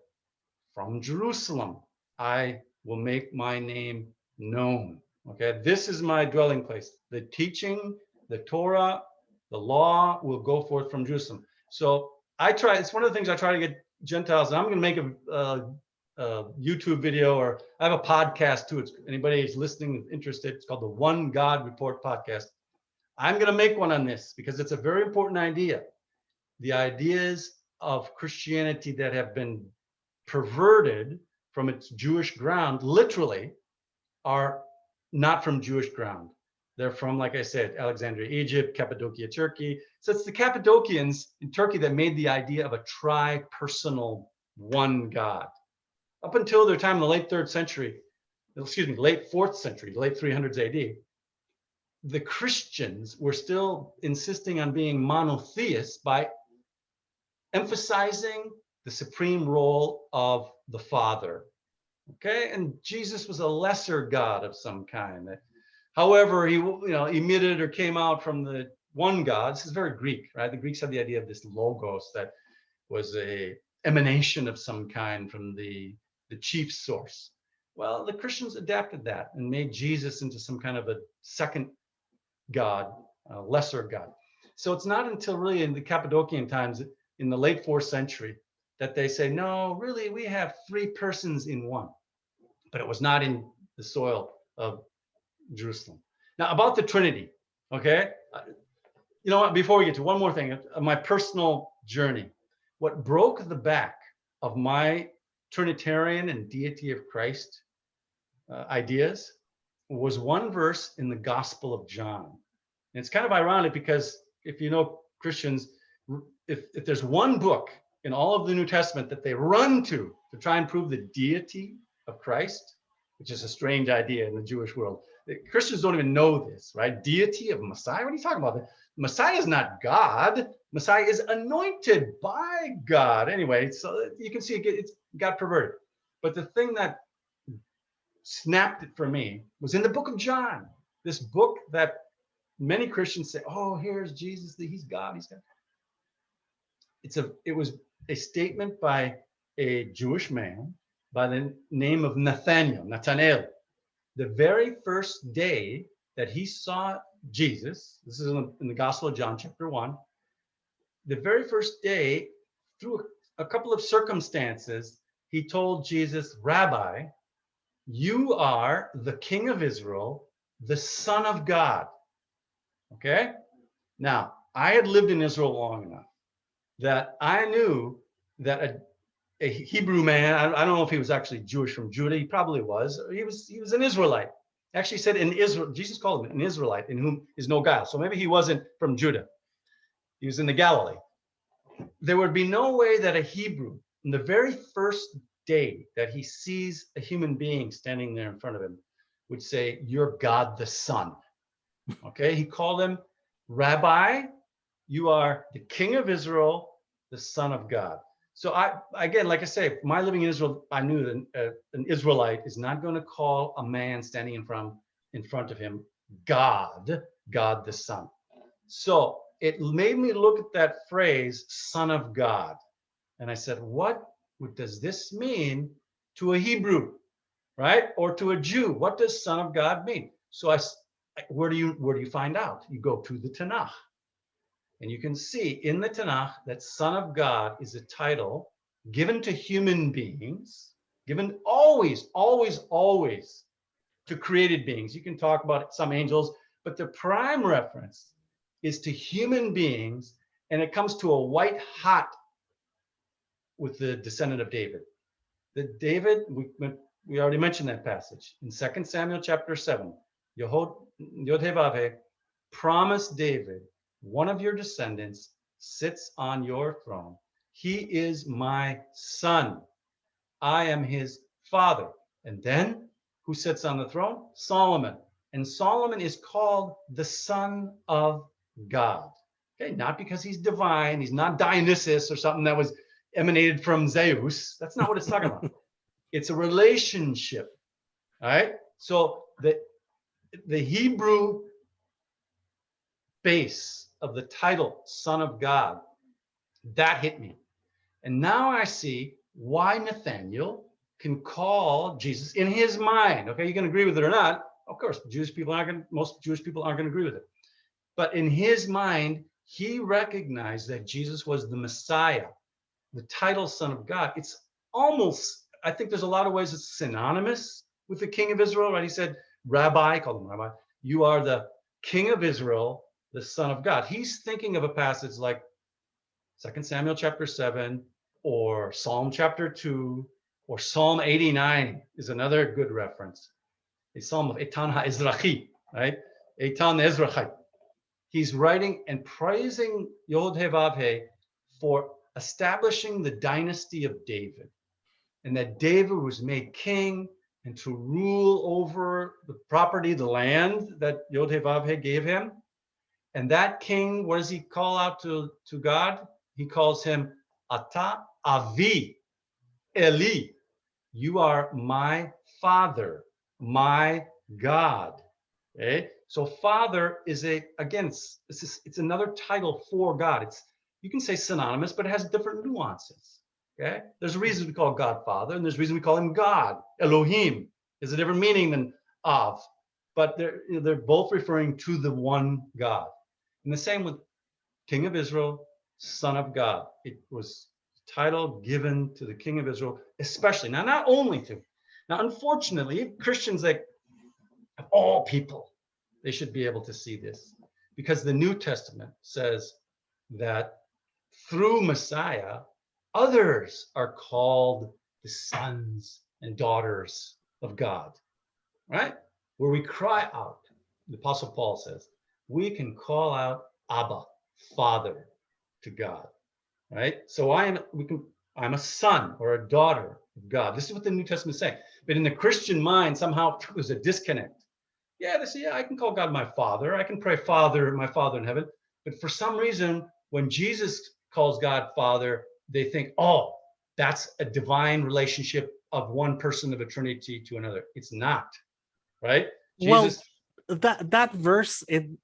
from Jerusalem, I will make my name known. Okay, this is my dwelling place. The teaching, the Torah, the law will go forth from Jerusalem. So it's one of the things I try to get Gentiles, and I'm going to make a YouTube video, or I have a podcast too. It's anybody who's listening interested. It's called the One God Report podcast. I'm going to make one on this because it's a very important idea. The ideas of Christianity that have been perverted from its Jewish ground, literally, are not from Jewish ground. They're from, like I said, Alexandria, Egypt, Cappadocia, Turkey. So it's the Cappadocians in Turkey that made the idea of a tri-personal one God. Up until their time in the late 4th century, late 300s AD, the Christians were still insisting on being monotheists by emphasizing the supreme role of the Father. Okay, and Jesus was a lesser God of some kind. However, he emitted or came out from the one God. This is very Greek, right? The Greeks had the idea of this logos that was a emanation of some kind from the chief source. Well, the Christians adapted that and made Jesus into some kind of a second God, a lesser God. So it's not until really in the Cappadocian times, in the late 4th century, that they say, no, really, we have 3 persons in one. But it was not in the soil of Jerusalem. Now, about the Trinity, okay? You know what, before we get to one more thing, my personal journey, what broke the back of my Trinitarian and deity of Christ ideas was one verse in the Gospel of John. And it's kind of ironic because if you know Christians, if there's one book in all of the New Testament that they run to try and prove the deity of Christ, which is a strange idea in the Jewish world. The Christians don't even know this, right? Deity of Messiah? What are you talking about? The Messiah is not God. Messiah is anointed by God. Anyway, so you can see it got perverted. But the thing that snapped it for me was in the book of John, this book that many Christians say, oh, here's Jesus, he's God, he's God. It was a statement by a Jewish man by the name of Nathanael. The very first day that he saw Jesus, this is in the Gospel of John, chapter 1, the very first day, through a couple of circumstances, he told Jesus, Rabbi, you are the King of Israel, the Son of God. Okay? Now, I had lived in Israel long enough that I knew that a Hebrew man, I don't know if he was actually Jewish from Judah, he probably was. He was an Israelite. Actually said in Israel, Jesus called him an Israelite in whom is no guile. So maybe he wasn't from Judah. He was in the Galilee. There would be no way that a Hebrew, in the very first day that he sees a human being standing there in front of him, would say, you're God the Son. Okay, he called him Rabbi, you are the King of Israel, the Son of God. So again, like I say, my living in Israel, I knew that an Israelite is not going to call a man standing in front of him God the Son. So it made me look at that phrase, Son of God. And I said, what does this mean to a Hebrew, right? Or to a Jew? What does Son of God mean? So where do you find out? You go to the Tanakh. And you can see in the Tanakh that Son of God is a title given to human beings, given always, always, always to created beings. You can talk about some angels, but the prime reference is to human beings, and it comes to a white hot with the descendant of David. We already mentioned that passage in 2 Samuel chapter 7. Yod-Heh-Vav-Heh promised David, one of your descendants sits on your throne. He is my son. I am his father. And then who sits on the throne? Solomon. And Solomon is called the Son of God. Okay, not because he's divine. He's not Dionysus or something that was emanated from Zeus. That's not what it's talking about. It's a relationship. All right. So the Hebrew base of the title Son of God, that hit me. And now I see why Nathanael can call Jesus in his mind. Okay, you can agree with it or not. Of course, most Jewish people aren't going to agree with it. But in his mind, he recognized that Jesus was the Messiah, the title Son of God. It's almost, I think there's a lot of ways it's synonymous with the King of Israel, right? He said, Rabbi, called him Rabbi, you are the King of Israel, the Son of God. He's thinking of a passage like 2 Samuel chapter 7 or Psalm chapter 2 or Psalm 89 is another good reference. A psalm of Eitan HaEzrachi, right? Eitan Ezrachi. He's writing and praising Yod-Heh-Vav-Heh for establishing the dynasty of David, and that David was made king and to rule over the property, the land that Yod-Heh-Vav-Heh gave him. And that king, what does he call out to God? He calls him Ata Avi Eli. You are my father, my God. Okay, so father is it's another title for God. You can say synonymous, but it has different nuances. Okay, there's a reason we call God Father, and there's a reason we call him God. Elohim is a different meaning than Av, but they're both referring to the one God. And the same with King of Israel, Son of God. It was a title given to the King of Israel, especially. Now, not only to. Now, unfortunately, Christians, like of all people, they should be able to see this, because the New Testament says that through Messiah, others are called the sons and daughters of God, right? Where we cry out, the Apostle Paul says, we can call out Abba, father to God, right? So I'm a son or a daughter of God. This is what the New Testament is saying. But in the Christian mind, somehow there's a disconnect. Yeah, they say, yeah, I can call God my father. I can pray, Father, my Father in heaven. But for some reason, when Jesus calls God Father, they think, oh, that's a divine relationship of one person of a Trinity to another. It's not, right? Well, Jesus. that verse in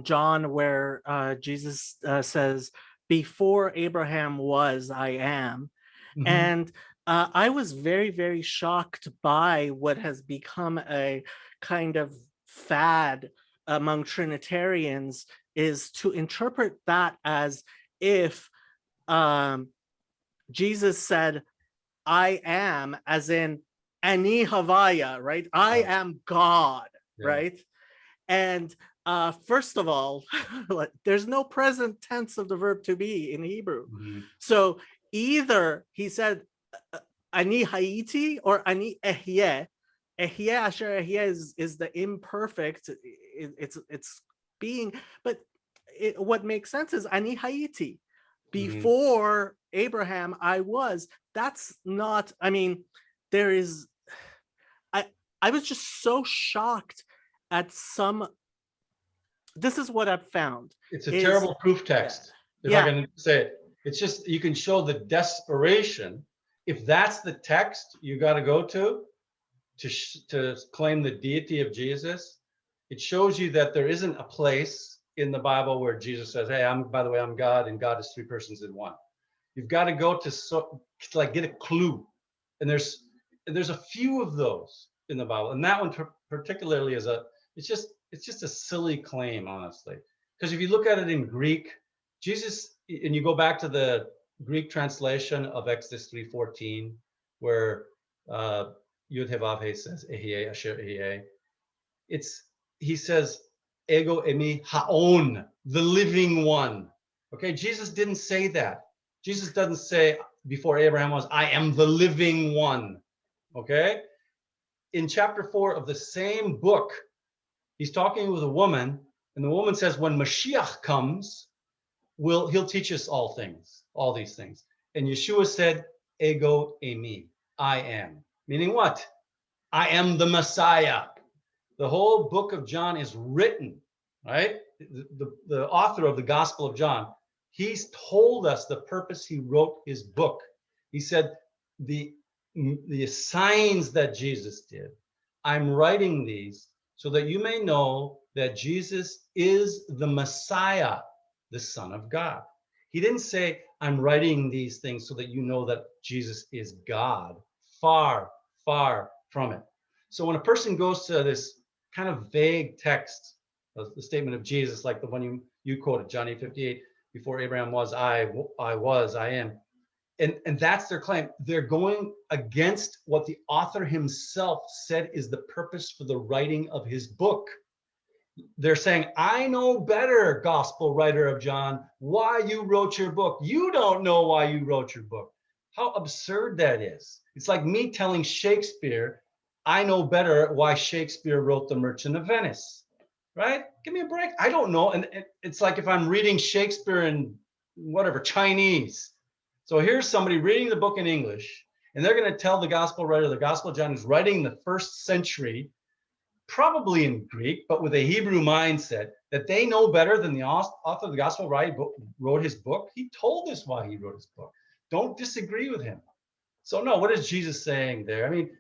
John where Jesus says, "Before Abraham was, I am," Mhm. and I was very, very shocked by what has become a kind of fad among Trinitarians, is to interpret that as if um, Jesus said, "I am," as in Ani Havaya, right? I am God, Yeah. right? And first of all, there's no present tense of the verb to be in Hebrew. Mhm. So either he said ani haiti or ani ehyeh. Ehyeh asher ehyeh is the imperfect. It's being, but what makes sense is ani haiti. Mhm. Before Abraham, I was. That's not. I mean, there is. I I was just so shocked at some. This is what I've found It's a is, terrible proof yeah, text, if I yeah, can say it. It's just, you can show the desperation. If that's the text you got to go to claim the deity of Jesus, it shows you that there isn't a place in the Bible where Jesus says, "Hey, by the way, I'm God, and God is three persons in one." You've got to go to like get a clue, and there's a few of those in the Bible, and that one particularly is it's just a silly claim, honestly, because if you look at it in Greek, Jesus, and you go back to the Greek translation of Exodus 3:14, where Yud He Vav He says Ehyeh Asher Ehyeh, it's he says Ego Emi Haon, the living one. Okay, Jesus didn't say that. Jesus doesn't say before Abraham was, I am the living one. Okay, in chapter 4 of the same book, he's talking with a woman, and the woman says, when Mashiach comes, he'll teach us all these things. And Yeshua said, Ego Emi, I am. Meaning what? I am the Messiah. The whole book of John is written, right? The author of the Gospel of John, he's told us the purpose he wrote his book. He said, the signs that Jesus did, I'm writing these so that you may know that Jesus is the Messiah, the Son of God. He didn't say, I'm writing these things so that you know that Jesus is God. Far, far from it. So when a person goes to this kind of vague text of the statement of Jesus, like the one you quoted, John 8:58, before Abraham was, I was, I am. And that's their claim. They're going against what the author himself said is the purpose for the writing of his book. They're saying, I know better, gospel writer of John, why you wrote your book. You don't know why you wrote your book. How absurd that is. It's like me telling Shakespeare, I know better why Shakespeare wrote The Merchant of Venice, right? Give me a break. I don't know. And it's like if I'm reading Shakespeare in whatever, Chinese. So here's somebody reading the book in English, and they're going to tell the gospel writer, the Gospel of John, who's writing the first century, probably in Greek, but with a Hebrew mindset, that they know better than the author of the Gospel wrote his book. He told us why he wrote his book. Don't disagree with him. So no, what is Jesus saying there? I mean,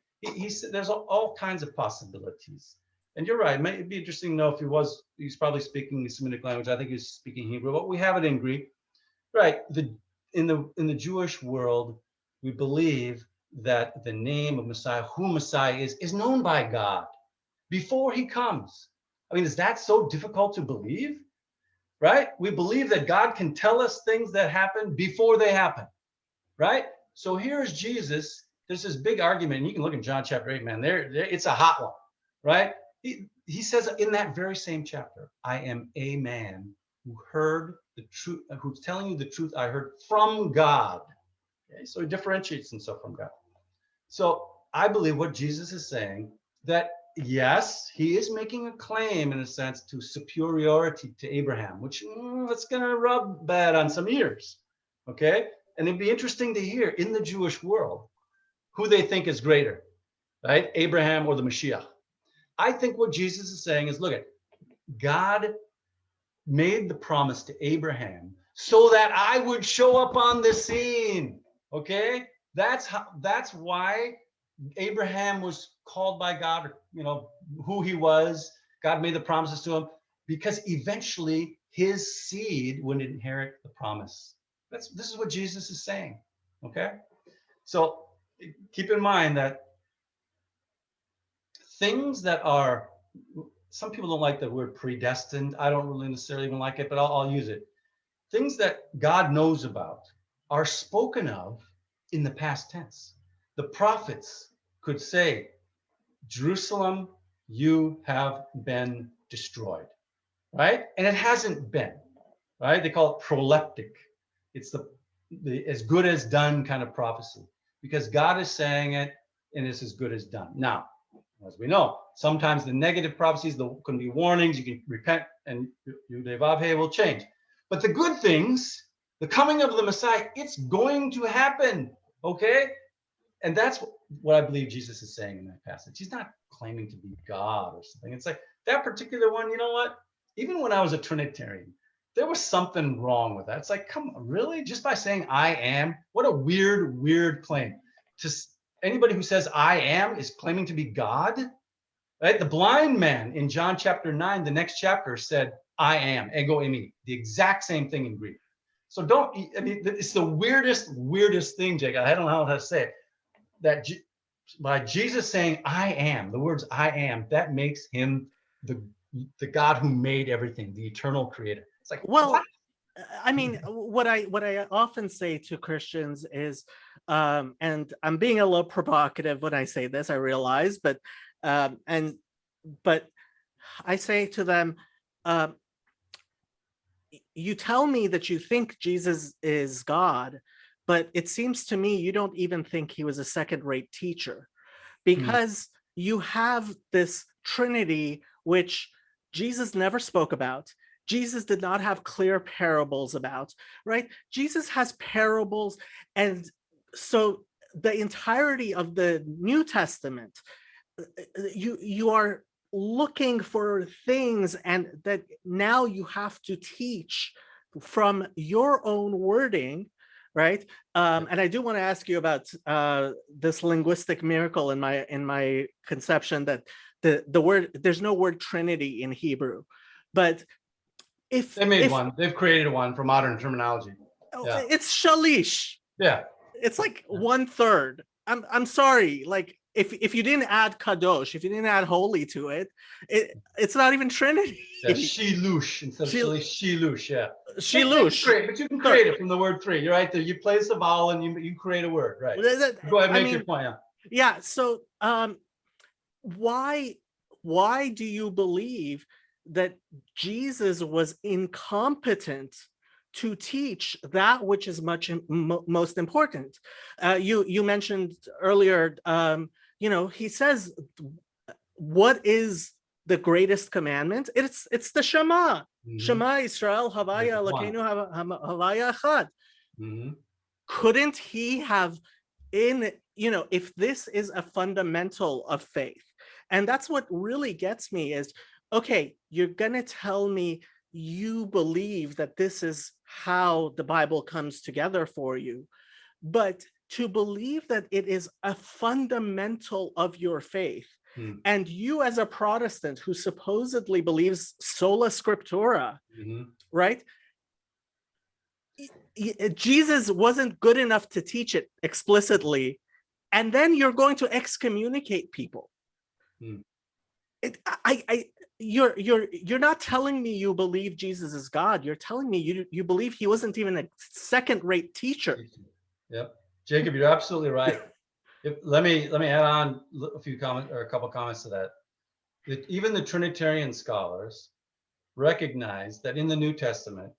there's all kinds of possibilities. And you're right. It'd be interesting to know if he's probably speaking the Semitic language. I think he's speaking Hebrew, but we have it in Greek. Right. In the Jewish world, we believe that the name of Messiah, who Messiah is known by God before he comes. I mean, is that so difficult to believe? Right? We believe that God can tell us things that happen before they happen. Right? So here's Jesus. There's this big argument, and you can look in John chapter 8, man. There it's a hot one, right? He says in that very same chapter, I am a man who heard the truth, who's telling you the truth I heard from God. Okay? So he differentiates himself from God. So I believe what Jesus is saying, that yes, he is making a claim in a sense to superiority to Abraham, which it's going to rub bad on some ears. Okay. And it'd be interesting to hear in the Jewish world who they think is greater, right? Abraham or the Mashiach. I think what Jesus is saying is, look at God made the promise to Abraham so that I would show up on the scene. Okay. That's why Abraham was called by God, who he was. God made the promises to him because eventually his seed would inherit the promise. This is what Jesus is saying. Okay. So keep in mind that things that are, some people don't like the word predestined. I don't really necessarily even like it, but I'll use it. Things that God knows about are spoken of in the past tense. The prophets could say, Jerusalem, you have been destroyed, right? And it hasn't been, right? They call it proleptic. It's the as good as done kind of prophecy because God is saying it and it's as good as done. Now, as we know, sometimes the negative prophecies, there can be warnings, you can repent and Yudevavhe will change. But the good things, the coming of the Messiah, it's going to happen, okay? And that's what I believe Jesus is saying in that passage. He's not claiming to be God or something. It's like that particular one, you know what? Even when I was a Trinitarian, there was something wrong with that. It's like, come on, really? Just by saying I am? What a weird claim. Just anybody who says I am is claiming to be God, right? The blind man in John chapter 9, the next chapter said, I am, ego eimi, the exact same thing in Greek. So it's the weirdest thing, Jake. I don't know how to say it. That by Jesus saying I am, the words I am, that makes him the God who made everything, the eternal creator. It's like, Well, what? I mean, what I often say to Christians is, and I'm being a little provocative when I say this, I realize, but I say to them, you tell me that you think Jesus is God, but it seems to me you don't even think he was a second-rate teacher, because you have this Trinity, which Jesus never spoke about. Jesus did not have clear parables about, right? Jesus has parables. And so the entirety of the New Testament, you are looking for things, and that now you have to teach from your own wording, right? And I do want to ask you about this linguistic miracle in my conception, that the word, there's no word Trinity in Hebrew, but They've created one for modern terminology. Yeah. It's shalish. Yeah. It's like 1/3. I'm sorry, like if you didn't add kadosh, if you didn't add holy to it, it's not even Trinity. Yeah, shilush instead of shilush. Yeah. Shilush. But you can create it from the word three. You're right there. You place a vowel and you create a word, right? Go ahead, make your point. Yeah. So why do you believe that Jesus was incompetent to teach that which is most important? You mentioned earlier, he says, what is the greatest commandment? It's the Shema. Shema Israel, Havaya Elokeinu, Havaya Echad. Couldn't he have, if this is a fundamental of faith, and that's what really gets me is, okay, you're gonna tell me you believe that this is how the Bible comes together for you, but to believe that it is a fundamental of your faith, and you as a Protestant who supposedly believes sola scriptura, right? Jesus wasn't good enough to teach it explicitly, and then you're going to excommunicate people. You're not telling me you believe Jesus is God. You're telling me you believe he wasn't even a second-rate teacher. Yep, Jacob, you're absolutely right. Let me add on a few comments or a couple comments to that. Even the Trinitarian scholars recognize that in the New Testament,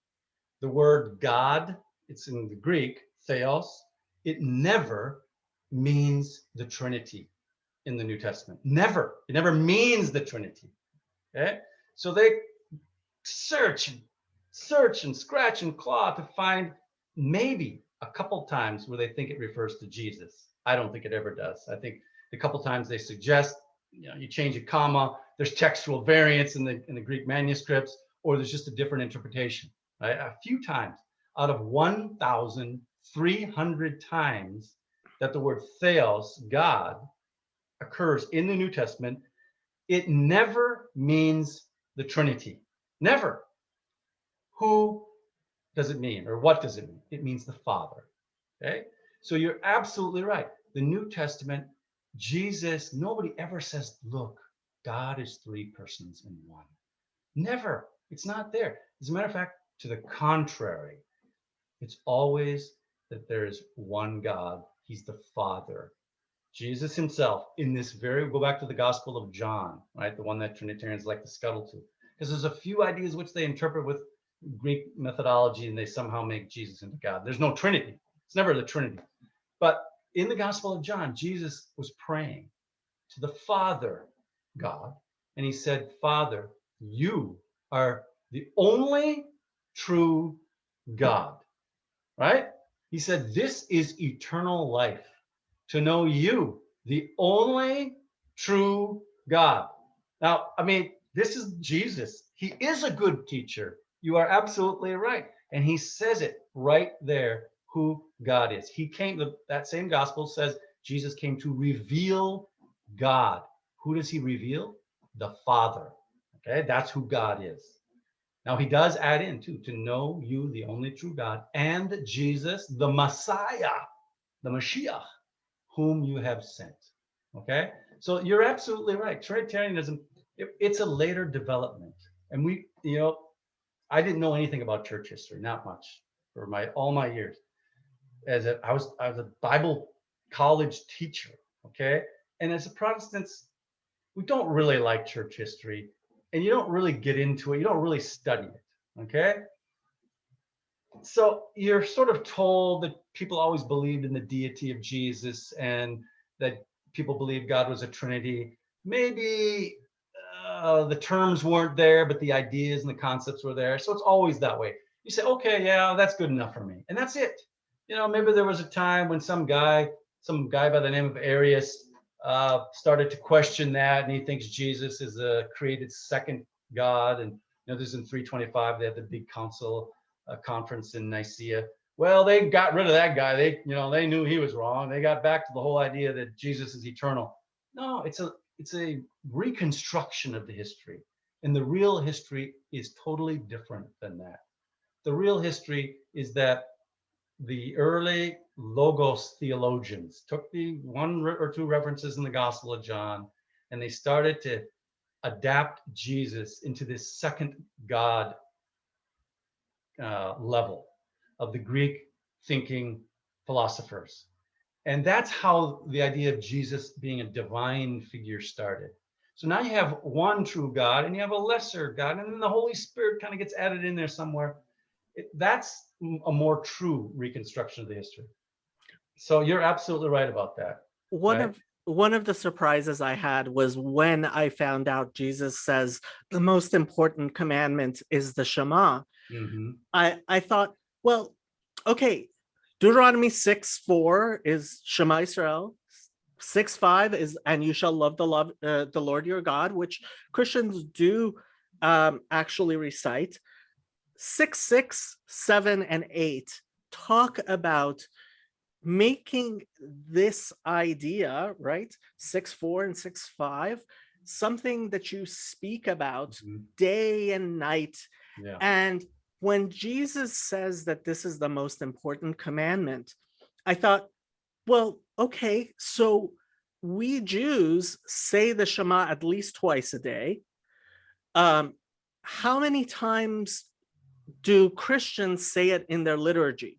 the word God, it's in the Greek, theos, it never means the Trinity. in the New Testament. Never. It never means the Trinity. Okay? So they search and scratch and claw to find maybe a couple times where they think it refers to Jesus. I don't think it ever does. I think the couple times they suggest, you change a comma, there's textual variance in the Greek manuscripts, or there's just a different interpretation. Right? A few times out of 1,300 times that the word theos, God, occurs in the New Testament, it never means the Trinity. Never. Who does it mean, or what does it mean? It means the Father. Okay? So you're absolutely right. The New Testament, Jesus, nobody ever says, look, God is three persons in one. Never. It's not there. As a matter of fact, to the contrary, it's always that there is one God. He's the Father. Jesus himself, in this go back to the Gospel of John, right? The one that Trinitarians like to scuttle to. Because there's a few ideas which they interpret with Greek methodology and they somehow make Jesus into God. There's no Trinity. It's never the Trinity. But in the Gospel of John, Jesus was praying to the Father God. And he said, Father, you are the only true God, right? He said, this is eternal life, to know you, the only true God. Now, I mean, this is Jesus. He is a good teacher. You are absolutely right. And he says it right there, who God is. He came, that same gospel says Jesus came to reveal God. Who does he reveal? The Father. Okay, that's who God is. Now he does add in too, to know you, the only true God, and Jesus, the Messiah, the Mashiach, whom you have sent. Okay, so you're absolutely right. Trinitarianism, it's a later development, and I didn't know anything about church history, not much, for all my years. I was a Bible college teacher. Okay, and as a Protestants, we don't really like church history, and you don't really get into it. You don't really study it. Okay. So you're sort of told that people always believed in the deity of Jesus and that people believed God was a Trinity. Maybe the terms weren't there, but the ideas and the concepts were there. So it's always that way. You say, okay, yeah, that's good enough for me. And that's it. Maybe there was a time when some guy by the name of Arius started to question that, and he thinks Jesus is a created second God. And this is in 325. They had the big council conference in Nicaea. Well, they got rid of that guy. They knew he was wrong. They got back to the whole idea that Jesus is eternal. No, it's a reconstruction of the history, and the real history is totally different than that. The real history is that the early Logos theologians took the one or two references in the Gospel of John, and they started to adapt Jesus into this second God level of the Greek thinking philosophers. And that's how the idea of Jesus being a divine figure started. So now you have one true God and you have a lesser God, and then the Holy Spirit kind of gets added in there somewhere. That's a more true reconstruction of the history. So you're absolutely right about that. One of the surprises I had was when I found out Jesus says the most important commandment is the Shema. Mm-hmm. I thought, well, okay, Deuteronomy 6:4 is Shema Israel. 6:5 is, and you shall love the Lord your God, which Christians do actually recite. 6:6, 7, and 8 talk about making this idea, right? 6:4 and 6:5, something that you speak about day and night. Yeah. And when Jesus says that this is the most important commandment, I thought, well, okay, so we Jews say the Shema at least twice a day. How many times do Christians say it in their liturgy?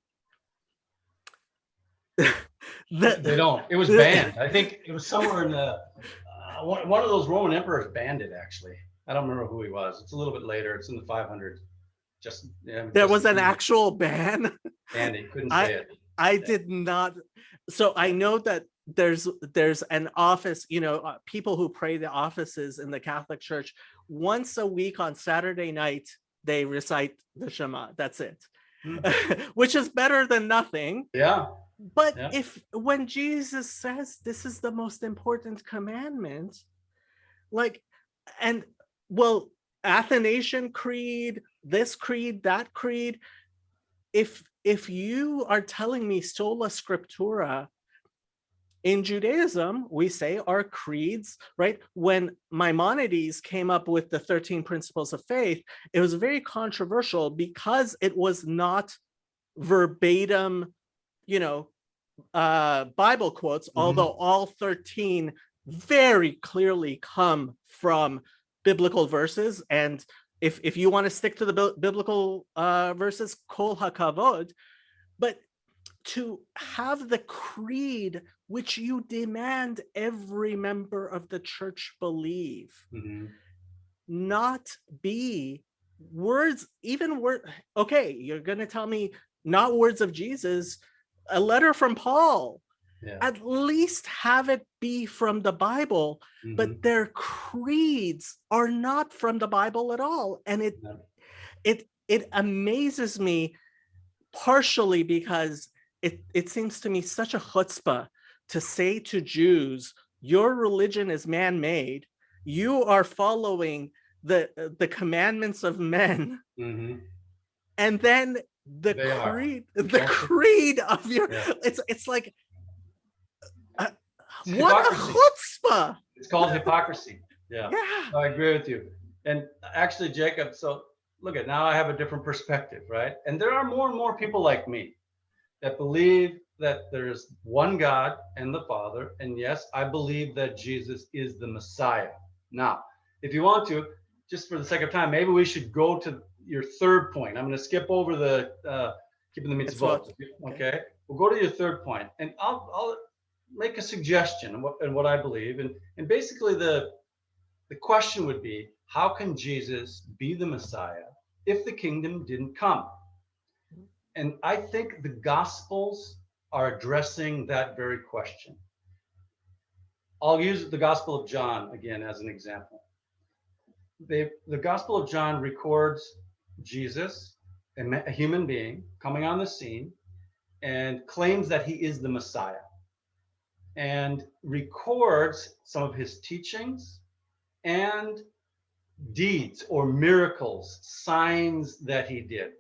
They don't. It was banned. I think it was somewhere in the one of those Roman emperors banned it, actually. I don't remember who he was. It's a little bit later. It's in the 500s. There was an actual ban. And he couldn't say it. I did not. So I know that there's an office, people who pray the offices in the Catholic Church once a week on Saturday night, they recite the Shema. That's it. Which is better than nothing. Yeah. But when Jesus says this is the most important commandment, Athanasian Creed, this creed, that creed, if you are telling me sola scriptura, in Judaism, we say our creeds, right? When Maimonides came up with the 13 principles of faith, it was very controversial because it was not verbatim, Bible quotes, although all 13 very clearly come from biblical verses. And if you want to stick to the biblical verses, kol hakavod, but to have the creed which you demand every member of the church believe, not be words, okay, you're going to tell me not words of Jesus, a letter from Paul, at least have it be from the Bible, but their creeds are not from the Bible at all. And it amazes me, partially because it seems to me such a chutzpah to say to Jews, your religion is man-made, you are following the commandments of men, and then the creed of your, it's like, what a chutzpah. It's called hypocrisy. Yeah. I agree with you. And actually, Jacob, so look at, now I have a different perspective, right? And there are more and more people like me that believe that there's one God and the Father. And yes, I believe that Jesus is the Messiah. Now, if you want to, just for the sake of time, maybe we should go to your third point. I'm going to skip over the keeping the mitzvot. Okay. We'll go to your third point, and I'll make a suggestion and what I believe. And basically the question would be, how can Jesus be the Messiah if the kingdom didn't come? And I think the Gospels are addressing that very question. I'll use the Gospel of John again as an example. The Gospel of John records Jesus, a human being, coming on the scene and claims that he is the Messiah, and records some of his teachings and deeds or miracles, signs that he did,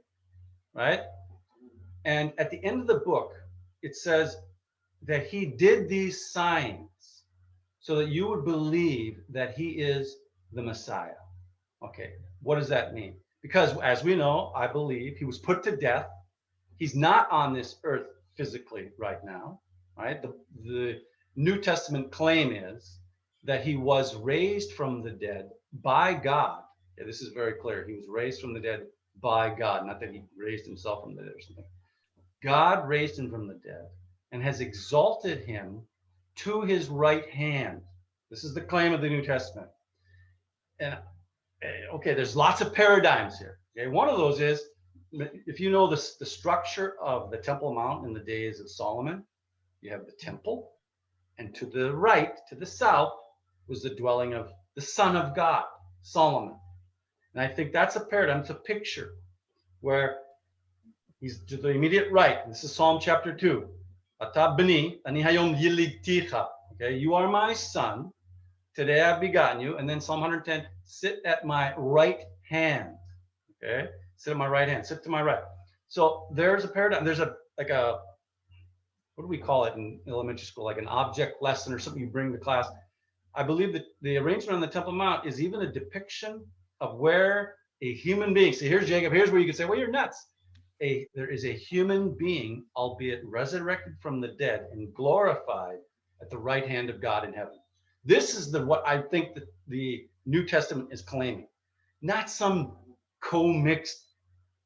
right? And at the end of the book, it says that he did these signs so that you would believe that he is the Messiah. Okay, what does that mean? Because as we know, I believe he was put to death. He's not on this earth physically right now, right? The New Testament claim is that he was raised from the dead by God. Yeah, this is very clear. He was raised from the dead by God, not that he raised himself from the dead or something. God raised him from the dead and has exalted him to his right hand. This is the claim of the New Testament. And okay, there's lots of paradigms here. Okay, one of those is, if you know the structure of the Temple Mount in the days of Solomon, you have the temple, and to the right, to the south, was the dwelling of the Son of God, Solomon. And I think that's a paradigm, it's a picture where he's to the immediate right. This is Psalm chapter 2. Ata b'ni, ani hayom yilidticha. Okay, you are my son. Today I've begotten you. And then Psalm 110, sit at my right hand. Okay, sit at my right hand, sit to my right. So there's a paradigm. There's like a, what do we call it in elementary school? Like an object lesson or something you bring to class. I believe that the arrangement on the Temple Mount is even a depiction of where a human being, see, here's Jacob, here's where you could say, well, you're nuts. There is a human being, albeit resurrected from the dead and glorified at the right hand of God in heaven. This is what I think that the New Testament is claiming. Not some co-mixed,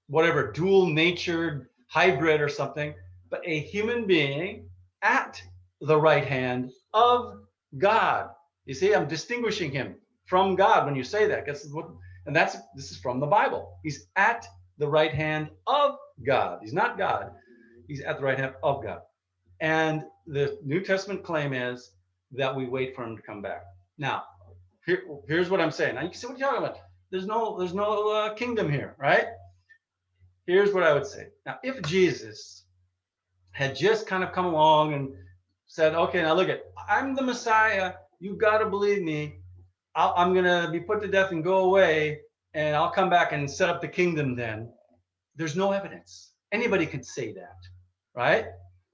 whatever, dual-natured hybrid or something, but a human being at the right hand of God. You see, I'm distinguishing him from God when you say that. This is from the Bible. He's at the right hand of God. He's not God. He's at the right hand of God. And the New Testament claim is that we wait for him to come back. Now, here's what I'm saying. Now you can say, what are you talking about? There's no kingdom here, right? Here's what I would say. Now, if Jesus had just kind of come along and said, okay, now look I'm the Messiah. You got to believe me. I'm going to be put to death and go away, and I'll come back and set up the kingdom then. There's no evidence. Anybody could say that, right?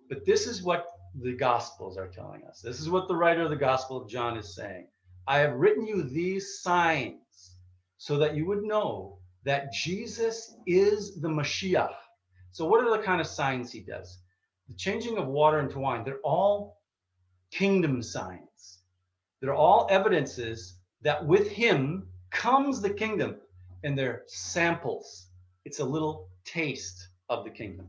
But this is what the Gospels are telling us. This is what the writer of the Gospel of John is saying. I have written you these signs so that you would know that Jesus is the Mashiach. So what are the kind of signs he does? The changing of water into wine, they're all kingdom signs. They're all evidences that with him comes the kingdom, and they're samples. It's a little taste of the kingdom.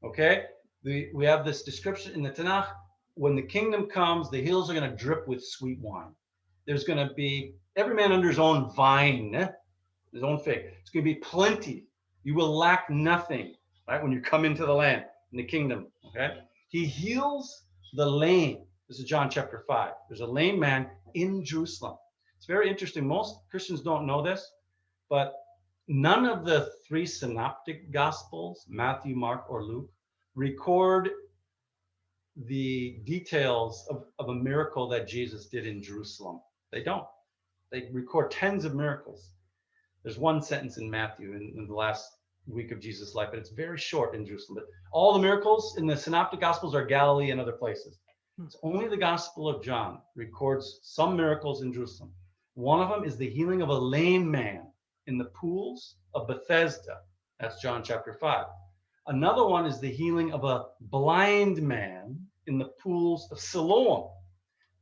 Okay? We have this description in the Tanakh. When the kingdom comes, the hills are going to drip with sweet wine. There's going to be every man under his own vine, his own fig. It's going to be plenty. You will lack nothing, right? When you come into the land, in the kingdom. Okay? He heals the lame. This is John chapter 5. There's a lame man in Jerusalem. It's very interesting. Most Christians don't know this, but none of the three synoptic gospels, Matthew, Mark, or Luke, record the details of a miracle that Jesus did in Jerusalem. They don't. They record tens of miracles. There's one sentence in Matthew in the last week of Jesus' life, but it's very short in Jerusalem. But all the miracles in the synoptic gospels are Galilee and other places. It's only the Gospel of John records some miracles in Jerusalem. One of them is the healing of a lame man in the pools of Bethesda. That's John chapter 5. Another one is the healing of a blind man in the pools of Siloam.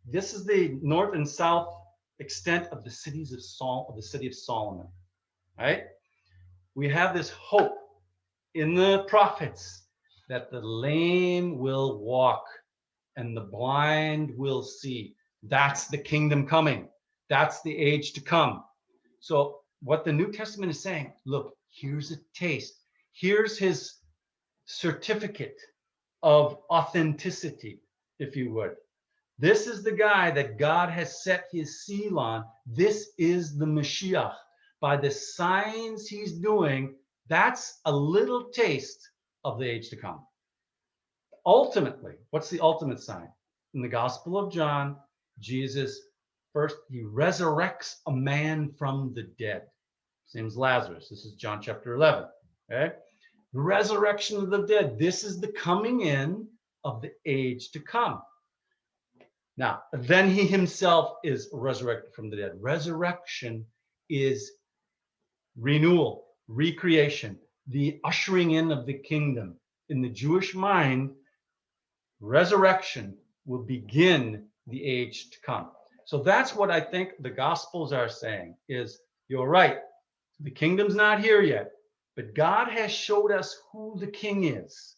This is the north and south extent of the city of Solomon. Right? We have this hope in the prophets that the lame will walk and the blind will see. That's the kingdom coming. That's the age to come. So what the New Testament is saying, look, here's a taste. Here's his certificate of authenticity, if you would. This is the guy that God has set his seal on. This is the Mashiach. By the signs he's doing, that's a little taste of the age to come. Ultimately, what's the ultimate sign? In the Gospel of John, Jesus, first, he resurrects a man from the dead. His name is Lazarus. This is John chapter 11. Okay? The resurrection of the dead. This is the coming in of the age to come. Now, then he himself is resurrected from the dead. Resurrection is renewal, recreation, the ushering in of the kingdom. In the Jewish mind, resurrection will begin the age to come. So that's what I think the Gospels are saying is, you're right, the kingdom's not here yet, but God has showed us who the king is,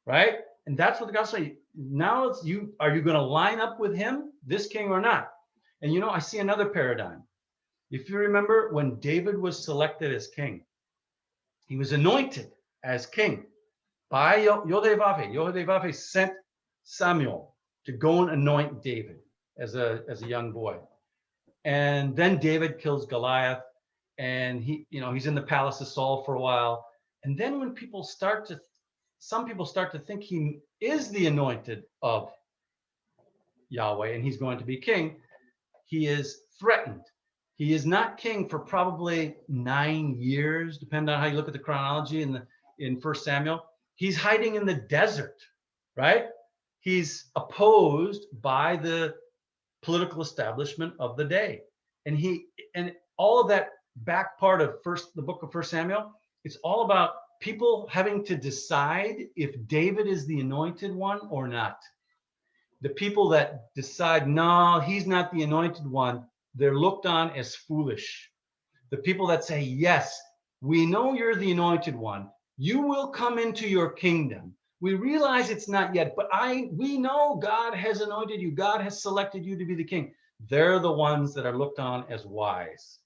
right? And that's what the Gospel says. Now it's you, are you going to line up with him, this king or not? And you know, I see another paradigm. If you remember when David was selected as king, he was anointed as king by Yodevave. Yodevave sent Samuel to go and anoint David as a young boy. And then David kills Goliath, and he's in the palace of Saul for a while. And then when some people start to think he is the anointed of Yahweh and he's going to be king, he is threatened. He is not king for probably 9 years, depending on how you look at the chronology in 1 Samuel. He's hiding in the desert, right? He's opposed by the political establishment of the day. And all of that back part of the book of 1 Samuel, it's all about people having to decide if David is the anointed one or not. The people that decide, no, he's not the anointed one, they're looked on as foolish. The people that say, yes, we know you're the anointed one. You will come into your kingdom. We realize it's not yet, but we know God has anointed you. God has selected you to be the king. They're the ones that are looked on as wise.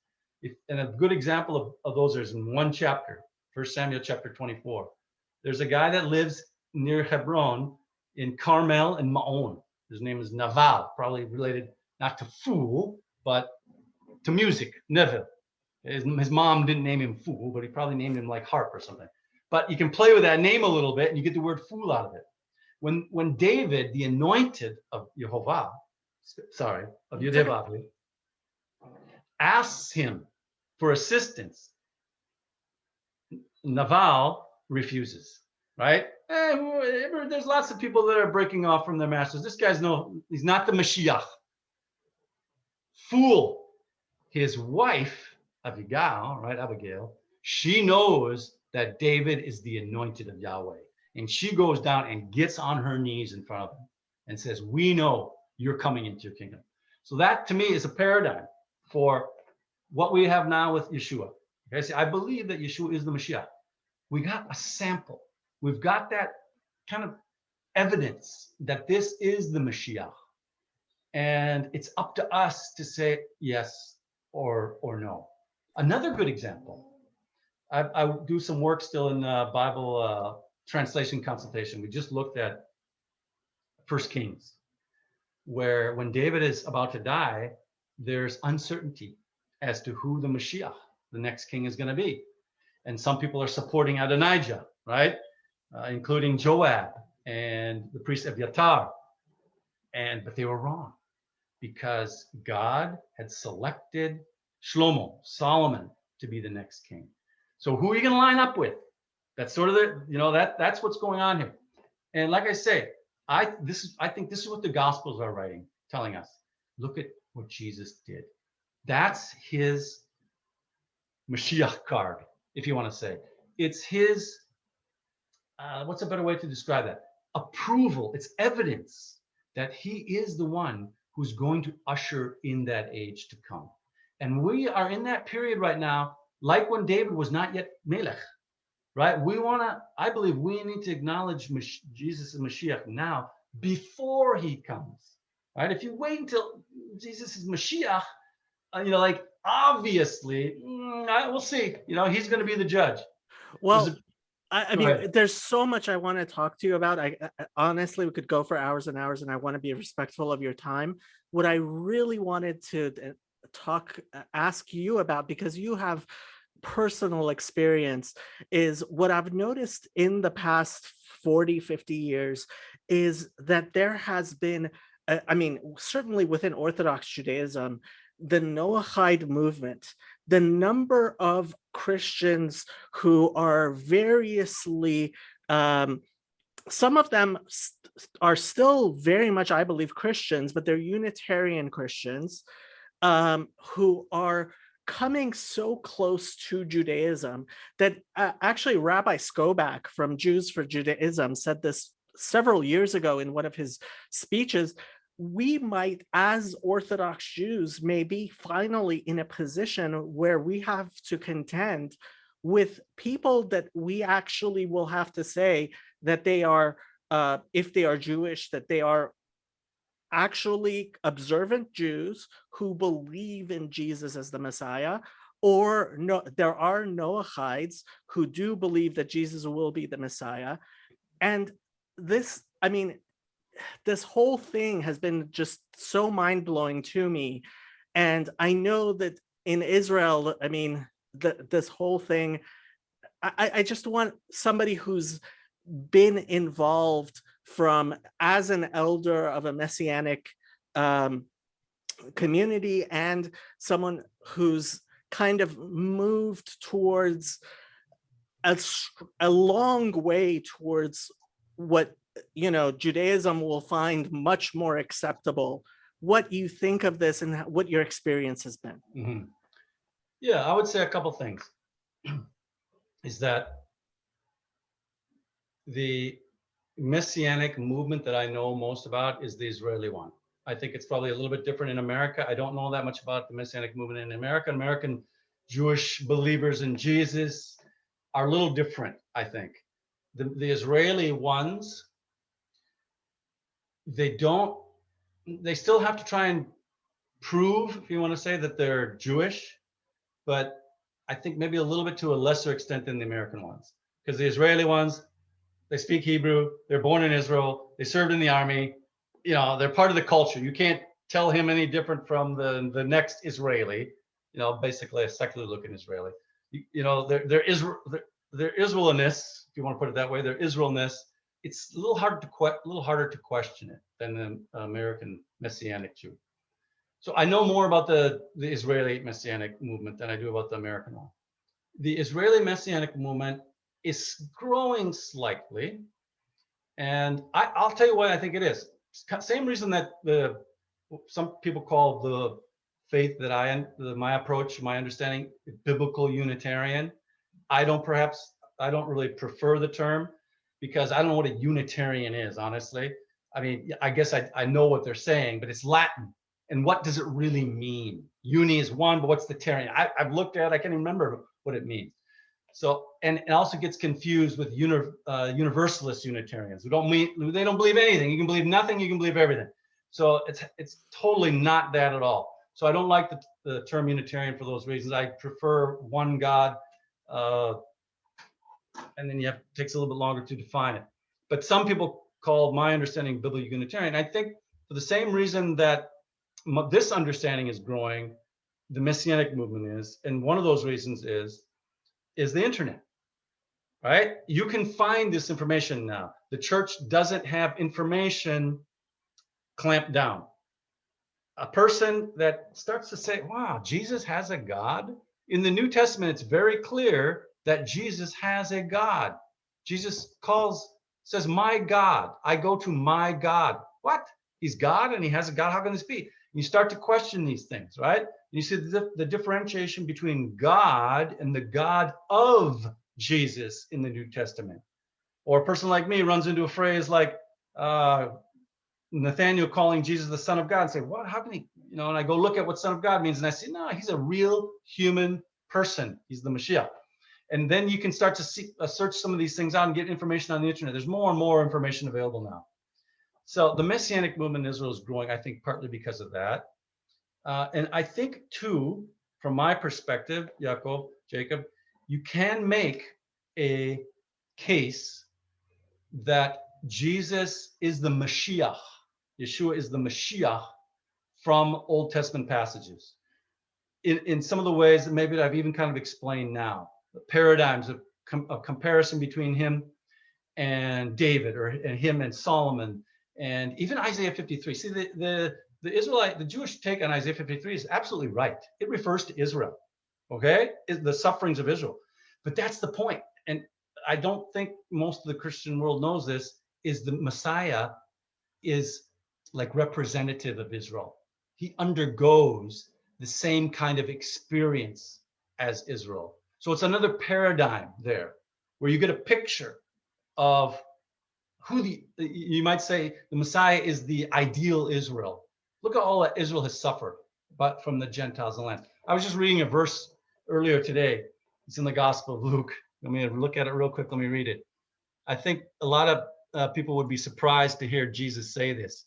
And a good example of those is in one chapter, 1 Samuel chapter 24. There's a guy that lives near Hebron in Carmel and Maon. His name is Naval, probably related not to fool, but to music, Neville. His mom didn't name him fool, but he probably named him like harp or something. But you can play with that name a little bit and you get the word fool out of it. When David, the anointed of Yehovah, of Yudevavli, asks him for assistance, Naval refuses, right? There's lots of people that are breaking off from their masters. This guy's he's not the Mashiach. Fool. His wife, Abigail, right? Abigail, she knows that David is the anointed of Yahweh. And she goes down and gets on her knees in front of him and says, we know you're coming into your kingdom. So that to me is a paradigm for what we have now with Yeshua. Okay, see, I believe that Yeshua is the Mashiach. We got a sample. We've got that kind of evidence that this is the Mashiach. And it's up to us to say yes or no. Another good example, I do some work still in Bible translation consultation. We just looked at 1 Kings, where when David is about to die, there's uncertainty as to who the Mashiach, the next king, is going to be. And some people are supporting Adonijah, right? Including Joab and the priest Abiathar. But they were wrong, because God had selected Shlomo, Solomon, to be the next king. So who are you going to line up with? That's sort of that's what's going on here. And like I say, I think this is what the Gospels are telling us. Look at what Jesus did. That's his Mashiach card, if you want to say. It's his, what's a better way to describe that? Approval. It's evidence that he is the one who's going to usher in that age to come. And we are in that period right now, like when David was not yet Melech, right? I believe we need to acknowledge Jesus as Mashiach now before he comes, right? If you wait until Jesus is Mashiach, obviously, we'll see, he's going to be the judge. Well, I mean, there's so much I want to talk to you about. I honestly, we could go for hours and hours, and I want to be respectful of your time. What I really wanted to ask you about, because you have personal experience, is what I've noticed in the past 40, 50 years is that there has been, I mean, certainly within Orthodox Judaism, the Noahide movement, the number of Christians who are variously, some of them are still very much, I believe, Christians, but they're Unitarian Christians, who are coming so close to Judaism that actually Rabbi Skobach from Jews for Judaism said this several years ago in one of his speeches. We might, as Orthodox Jews, may be finally in a position where we have to contend with people that we actually will have to say that they are, if they are Jewish, that they are actually observant Jews who believe in Jesus as the Messiah, or no, there are Noahides who do believe that Jesus will be the Messiah. And this, I mean, this whole thing has been just so mind-blowing to me. And I know that in Israel, I mean, this whole thing, I just want somebody who's been involved as an elder of a Messianic community, and someone who's kind of moved towards a long way towards what Judaism will find much more acceptable. What you think of this and what your experience has been? Mm-hmm. Yeah, I would say a couple things. Is that the Messianic movement that I know most about is the Israeli one. I think it's probably a little bit different in America. I don't know that much about the Messianic movement in America. American Jewish believers in Jesus are a little different, I think. The Israeli ones, they still have to try and prove, if you want to say, that they're Jewish, but I think maybe a little bit to a lesser extent than the American ones. Because the Israeli ones, they speak Hebrew, they're born in Israel, they served in the army, you know, they're part of the culture. You can't tell him any different from the next Israeli, you know, basically a secular looking Israeli. You know, their Israelness, if you want to put it that way, their Israelness, it's a little harder to question it than the American Messianic Jew. So I know more about the Israeli Messianic movement than I do about the American one. The Israeli Messianic movement is growing slightly, and I'll tell you why I think it is. Same reason that some people call the faith that my approach, my understanding, biblical Unitarian. I don't really prefer the term because I don't know what a Unitarian is, honestly. I mean, I guess I know what they're saying, but it's Latin. And what does it really mean? Uni is one, but what's the Tarian? I've looked at it, I can't even remember what it means. So, and it also gets confused with universalist Unitarians who they don't believe anything. You can believe nothing, you can believe everything. So it's totally not that at all. So I don't like the term Unitarian for those reasons. I prefer one God, and then it takes a little bit longer to define it. But some people call my understanding biblical Unitarian. I think for the same reason that this understanding is growing, the Messianic movement is, and one of those reasons is the internet, right? You can find this information now. The church doesn't have information clamped down. A person that starts to say, wow, Jesus has a God. In the New Testament, it's very clear that Jesus has a God. Jesus says, my God, I go to my God. What? He's God and he has a God. How can this be? You start to question these things, right? You see the differentiation between God and the God of Jesus in the New Testament. Or a person like me runs into a phrase like Nathaniel calling Jesus the Son of God and say, what? How can he? You know, and I go look at what Son of God means, and I say, no, he's a real human person. He's the Mashiach. And then you can start to search some of these things out and get information on the internet. There's more and more information available now. So the Messianic movement in Israel is growing, I think, partly because of that. And I think, too, from my perspective, Jacob, you can make a case that Jesus is the Mashiach. Yeshua is the Mashiach from Old Testament passages. In some of the ways that maybe I've even kind of explained now, the paradigms of comparison between him and David, and him and Solomon, and even Isaiah 53. See, the Jewish take on Isaiah 53 is absolutely right. It refers to Israel, okay? The sufferings of Israel. But that's the point. And I don't think most of the Christian world knows this, is the Messiah is like representative of Israel. He undergoes the same kind of experience as Israel. So it's another paradigm there where you get a picture of who you might say the Messiah is the ideal Israel. Look at all that Israel has suffered, but from the Gentiles and land. I was just reading a verse earlier today. It's in the Gospel of Luke. Let me look at it real quick. Let me read it. I think a lot of people would be surprised to hear Jesus say this.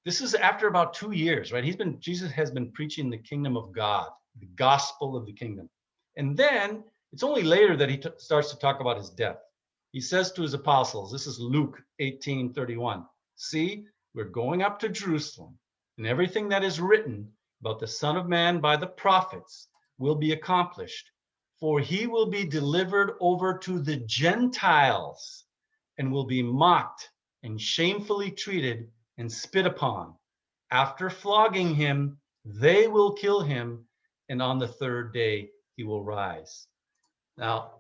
This is after about 2 years, right? Jesus has been preaching the kingdom of God, the gospel of the kingdom. And then it's only later that he starts to talk about his death. He says to his apostles, this is Luke 18:31, see, we're going up to Jerusalem, and everything that is written about the Son of Man by the prophets will be accomplished. For he will be delivered over to the Gentiles and will be mocked and shamefully treated and spit upon. After flogging him, they will kill him, and on the third day he will rise. Now,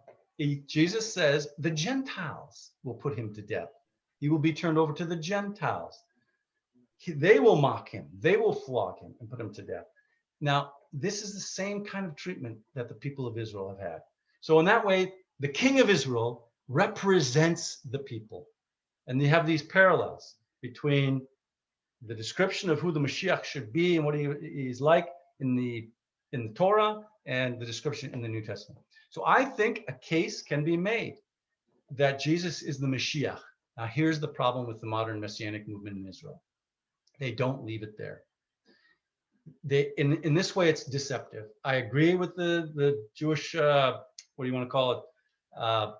Jesus says the Gentiles will put him to death. He will be turned over to the Gentiles. They will mock him. They will flog him and put him to death. Now, this is the same kind of treatment that the people of Israel have had. So in that way, the king of Israel represents the people. And you have these parallels between the description of who the Mashiach should be and what he's like in the Torah and the description in the New Testament. So I think a case can be made that Jesus is the Mashiach. Now, here's the problem with the modern Messianic movement in Israel. They don't leave it there. In this way, it's deceptive. I agree with the Jewish, what do you want to call it,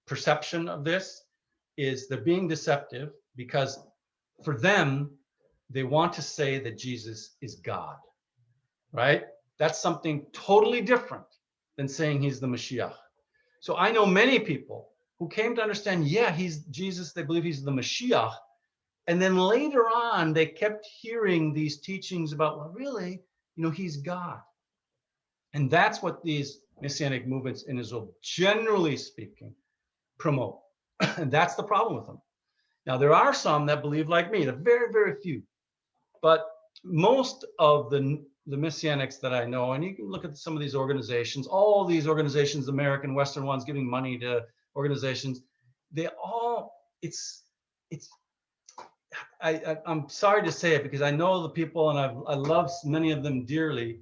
perception of this. is they're being deceptive because for them, they want to say that Jesus is God, right? That's something totally different than saying he's the Mashiach. So I know many people who came to understand, yeah, he's Jesus, they believe he's the Mashiach. And then later on, they kept hearing these teachings about, well, really, he's God. And that's what these messianic movements in Israel, generally speaking, promote. And that's the problem with them. Now, there are some that believe like me, they're very, very few. But most of the messianics that I know, and you can look at some of these organizations, all these organizations, American, Western ones giving money to organizations, they all, I'm sorry to say it because I know the people and I love many of them dearly,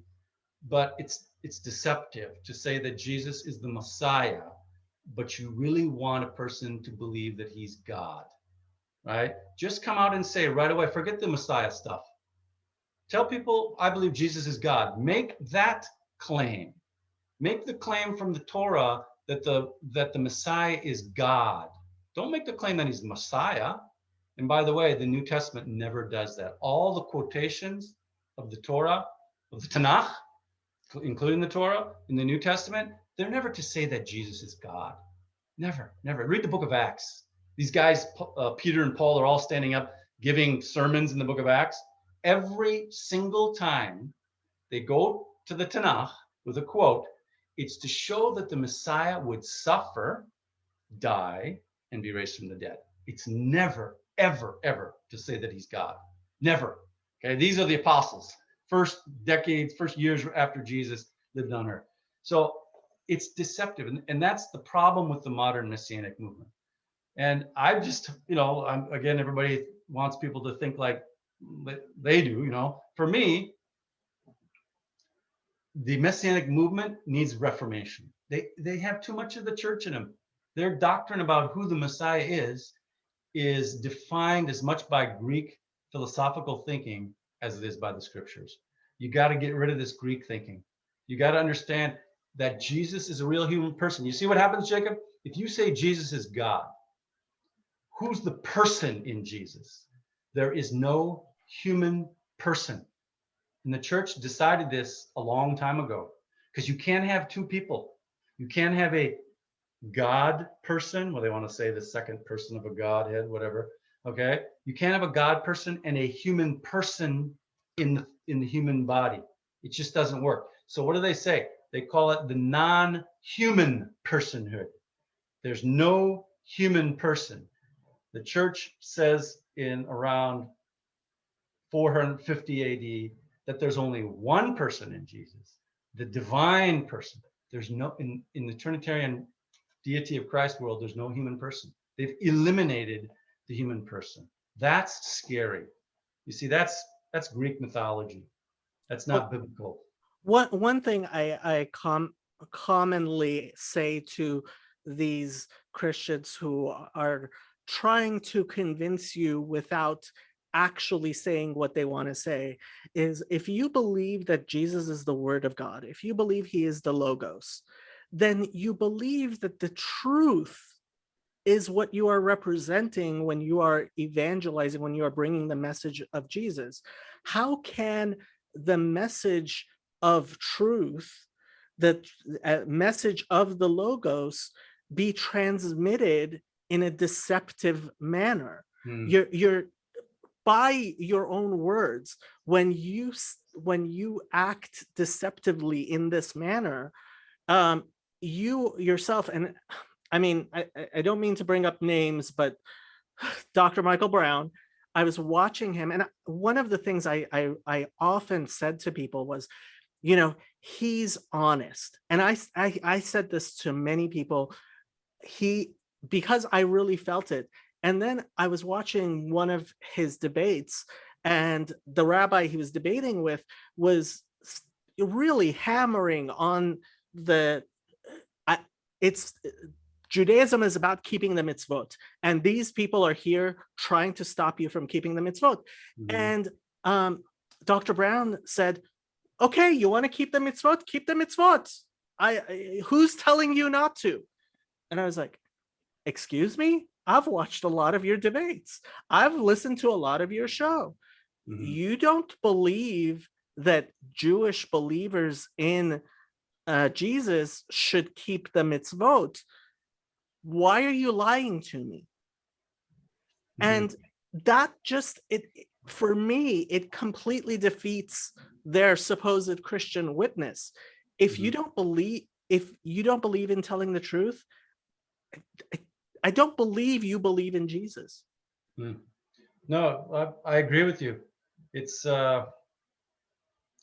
but it's deceptive to say that Jesus is the Messiah, but you really want a person to believe that he's God, right? Just come out and say right away, forget the Messiah stuff. Tell people, I believe Jesus is God. Make that claim. Make the claim from the Torah that the Messiah is God. Don't make the claim that he's the Messiah. And by the way, the New Testament never does that. All the quotations of the Torah, of the Tanakh, including the Torah in the New Testament, they're never to say that Jesus is God. Never, never. Read the book of Acts. These guys, Peter and Paul, are all standing up giving sermons in the book of Acts. Every single time they go to the Tanakh with a quote, it's to show that the Messiah would suffer, die, and be raised from the dead. It's never, ever, ever to say that he's God. Never. Okay, these are the apostles. First decades, first years after Jesus lived on earth. So it's deceptive. And that's the problem with the modern messianic movement. And I just, again, everybody wants people to think like they do, For me, the messianic movement needs reformation. They have too much of the church in them. Their doctrine about who the Messiah is defined as much by Greek philosophical thinking as it is by the scriptures. You got to get rid of this Greek thinking. You got to understand that Jesus is a real human person. You see what happens, Jacob? If you say Jesus is God, who's the person in Jesus? There is no human person. And the church decided this a long time ago, because you can't have two people. You can't have a God person, well, they want to say the second person of a Godhead, whatever. Okay, you can't have a God person and a human person in the human body. It just doesn't work. So what do they say? They call it the non-human personhood. There's no human person. The church says in around 450 AD that there's only one person in Jesus, the divine person. There's no, in the Trinitarian deity of Christ world, there's no human person. They've eliminated the human person. That's scary. You see, that's Greek mythology. That's not biblical. One thing I commonly say to these Christians who are trying to convince you without actually saying what they want to say is, if you believe that Jesus is the Word of God, if you believe he is the Logos, then you believe that the truth is what you are representing when you are evangelizing, when you are bringing the message of Jesus. How can the message of truth, the message of the Logos, be transmitted in a deceptive manner? You're by your own words, when you act deceptively in this manner, you yourself, and I mean, I don't mean to bring up names, but Dr. Michael Brown, I was watching him, and one of the things I often said to people was, he's honest. And I said this to many people, because I really felt it. And then I was watching one of his debates, and the rabbi he was debating with was really hammering on Judaism is about keeping the mitzvot, and these people are here trying to stop you from keeping the mitzvot. And Dr. Brown said, okay, you want to keep the mitzvot? Keep the mitzvot. Who's telling you not to? And I was like, excuse me? I've watched a lot of your debates. I've listened to a lot of your show. Mhm. You don't believe that Jewish believers in Jesus should keep the mitzvot. Why are you lying to me? Mhm. And that just, for me, it completely defeats their supposed Christian witness. If you Mhm. don't believe, if you don't believe in telling the truth, I, I don't believe you believe in Jesus. Mm. No, I agree with you. It's uh,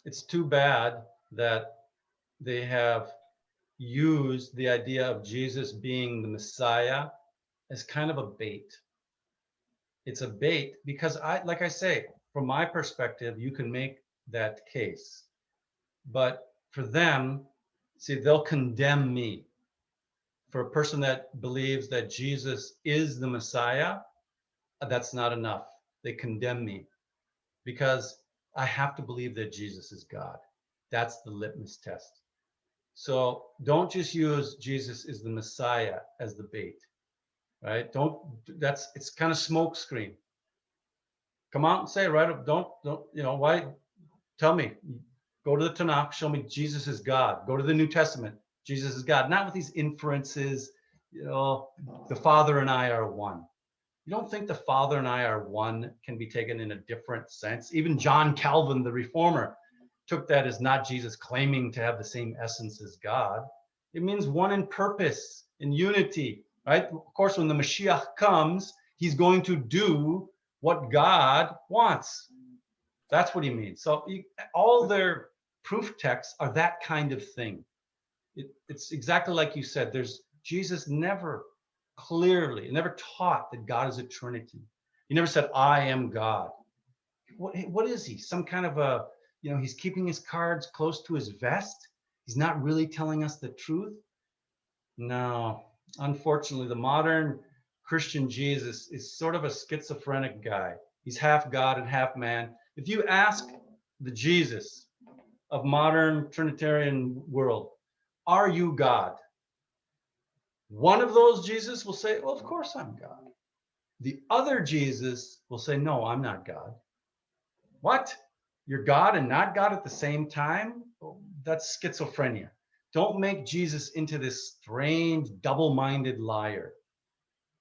it's too bad that they have used the idea of Jesus being the Messiah as kind of a bait. It's a bait because like I say, from my perspective, you can make that case. But for them, see, they'll condemn me. For a person that believes that Jesus is the Messiah, that's not enough. They condemn me because I have to believe that Jesus is God. That's the litmus test. So don't just use Jesus is the Messiah as the bait, right? Don't, that's, it's kind of smoke screen. Come out and say, right? Don't, why? Tell me, go to the Tanakh, show me Jesus is God. Go to the New Testament, Jesus is God. Not with these inferences, the Father and I are one. You don't think the Father and I are one can be taken in a different sense? Even John Calvin, the reformer, took that as not Jesus claiming to have the same essence as God. It means one in purpose, in unity, right? Of course, when the Mashiach comes, he's going to do what God wants. That's what he means. So all their proof texts are that kind of thing. It's exactly like you said. There's Jesus never never taught that God is a Trinity. He never said, "I am God." What is he? Some kind of a, he's keeping his cards close to his vest. He's not really telling us the truth. No, unfortunately, the modern Christian Jesus is sort of a schizophrenic guy. He's half God and half man. If you ask the Jesus of modern Trinitarian world, are you God? One of those Jesus will say, well, of course I'm God. The other Jesus will say, no, I'm not God. What? You're God and not God at the same time? That's schizophrenia. Don't make Jesus into this strange, double-minded liar.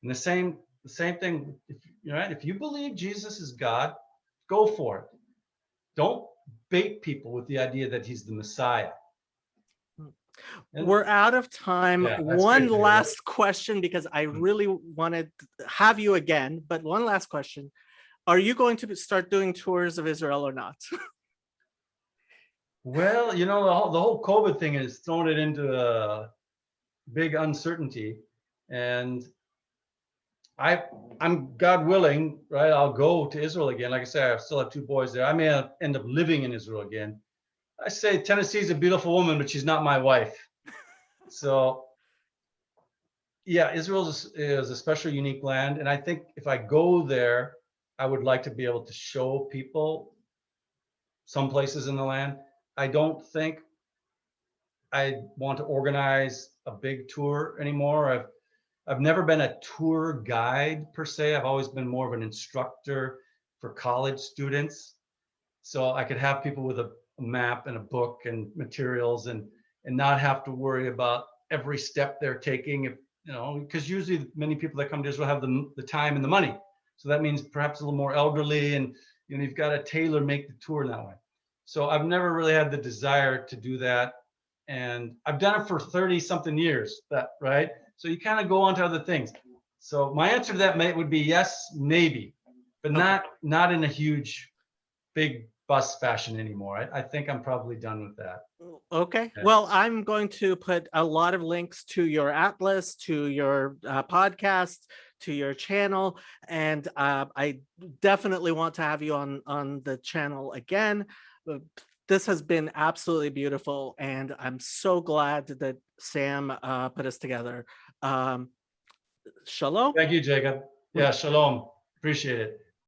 And the same thing, if you believe Jesus is God, go for it. Don't bait people with the idea that he's the Messiah. And We're out of time. yeah, that's One great to hear that. last question, because I really wanted to have you again, but one last question. Are you going to start doing tours of Israel or not? Well, the whole COVID thing has thrown it into a big uncertainty, and I'm God willing, right? I'll go to Israel again. Like I said, I still have two boys there. I may end up living in Israel again. I say Tennessee's a beautiful woman, but she's not my wife. So yeah, Israel is a special, unique land, and I think if I go there, I would like to be able to show people some places in the land. I don't think I want to organize a big tour anymore. I've never been a tour guide per se. I've always been more of an instructor for college students. So I could have people with a map and a book and materials and not have to worry about every step they're taking. If because usually many people that come to Israel have the time and the money. So that means perhaps a little more elderly, and you've got to tailor make the tour in that way. So I've never really had the desire to do that. And I've done it for 30 something years, right? So you kind of go on to other things. So my answer to that would be yes, maybe, but Okay. not in a huge, big bus fashion anymore. I think I'm probably done with that. Okay. Yeah. Well, I'm going to put a lot of links to your atlas, to your podcast, to your channel, and I definitely want to have you on the channel again. This has been absolutely beautiful, and I'm so glad that Sam put us together. Shalom. Thank you, Jacob. Yeah, shalom. Appreciate it.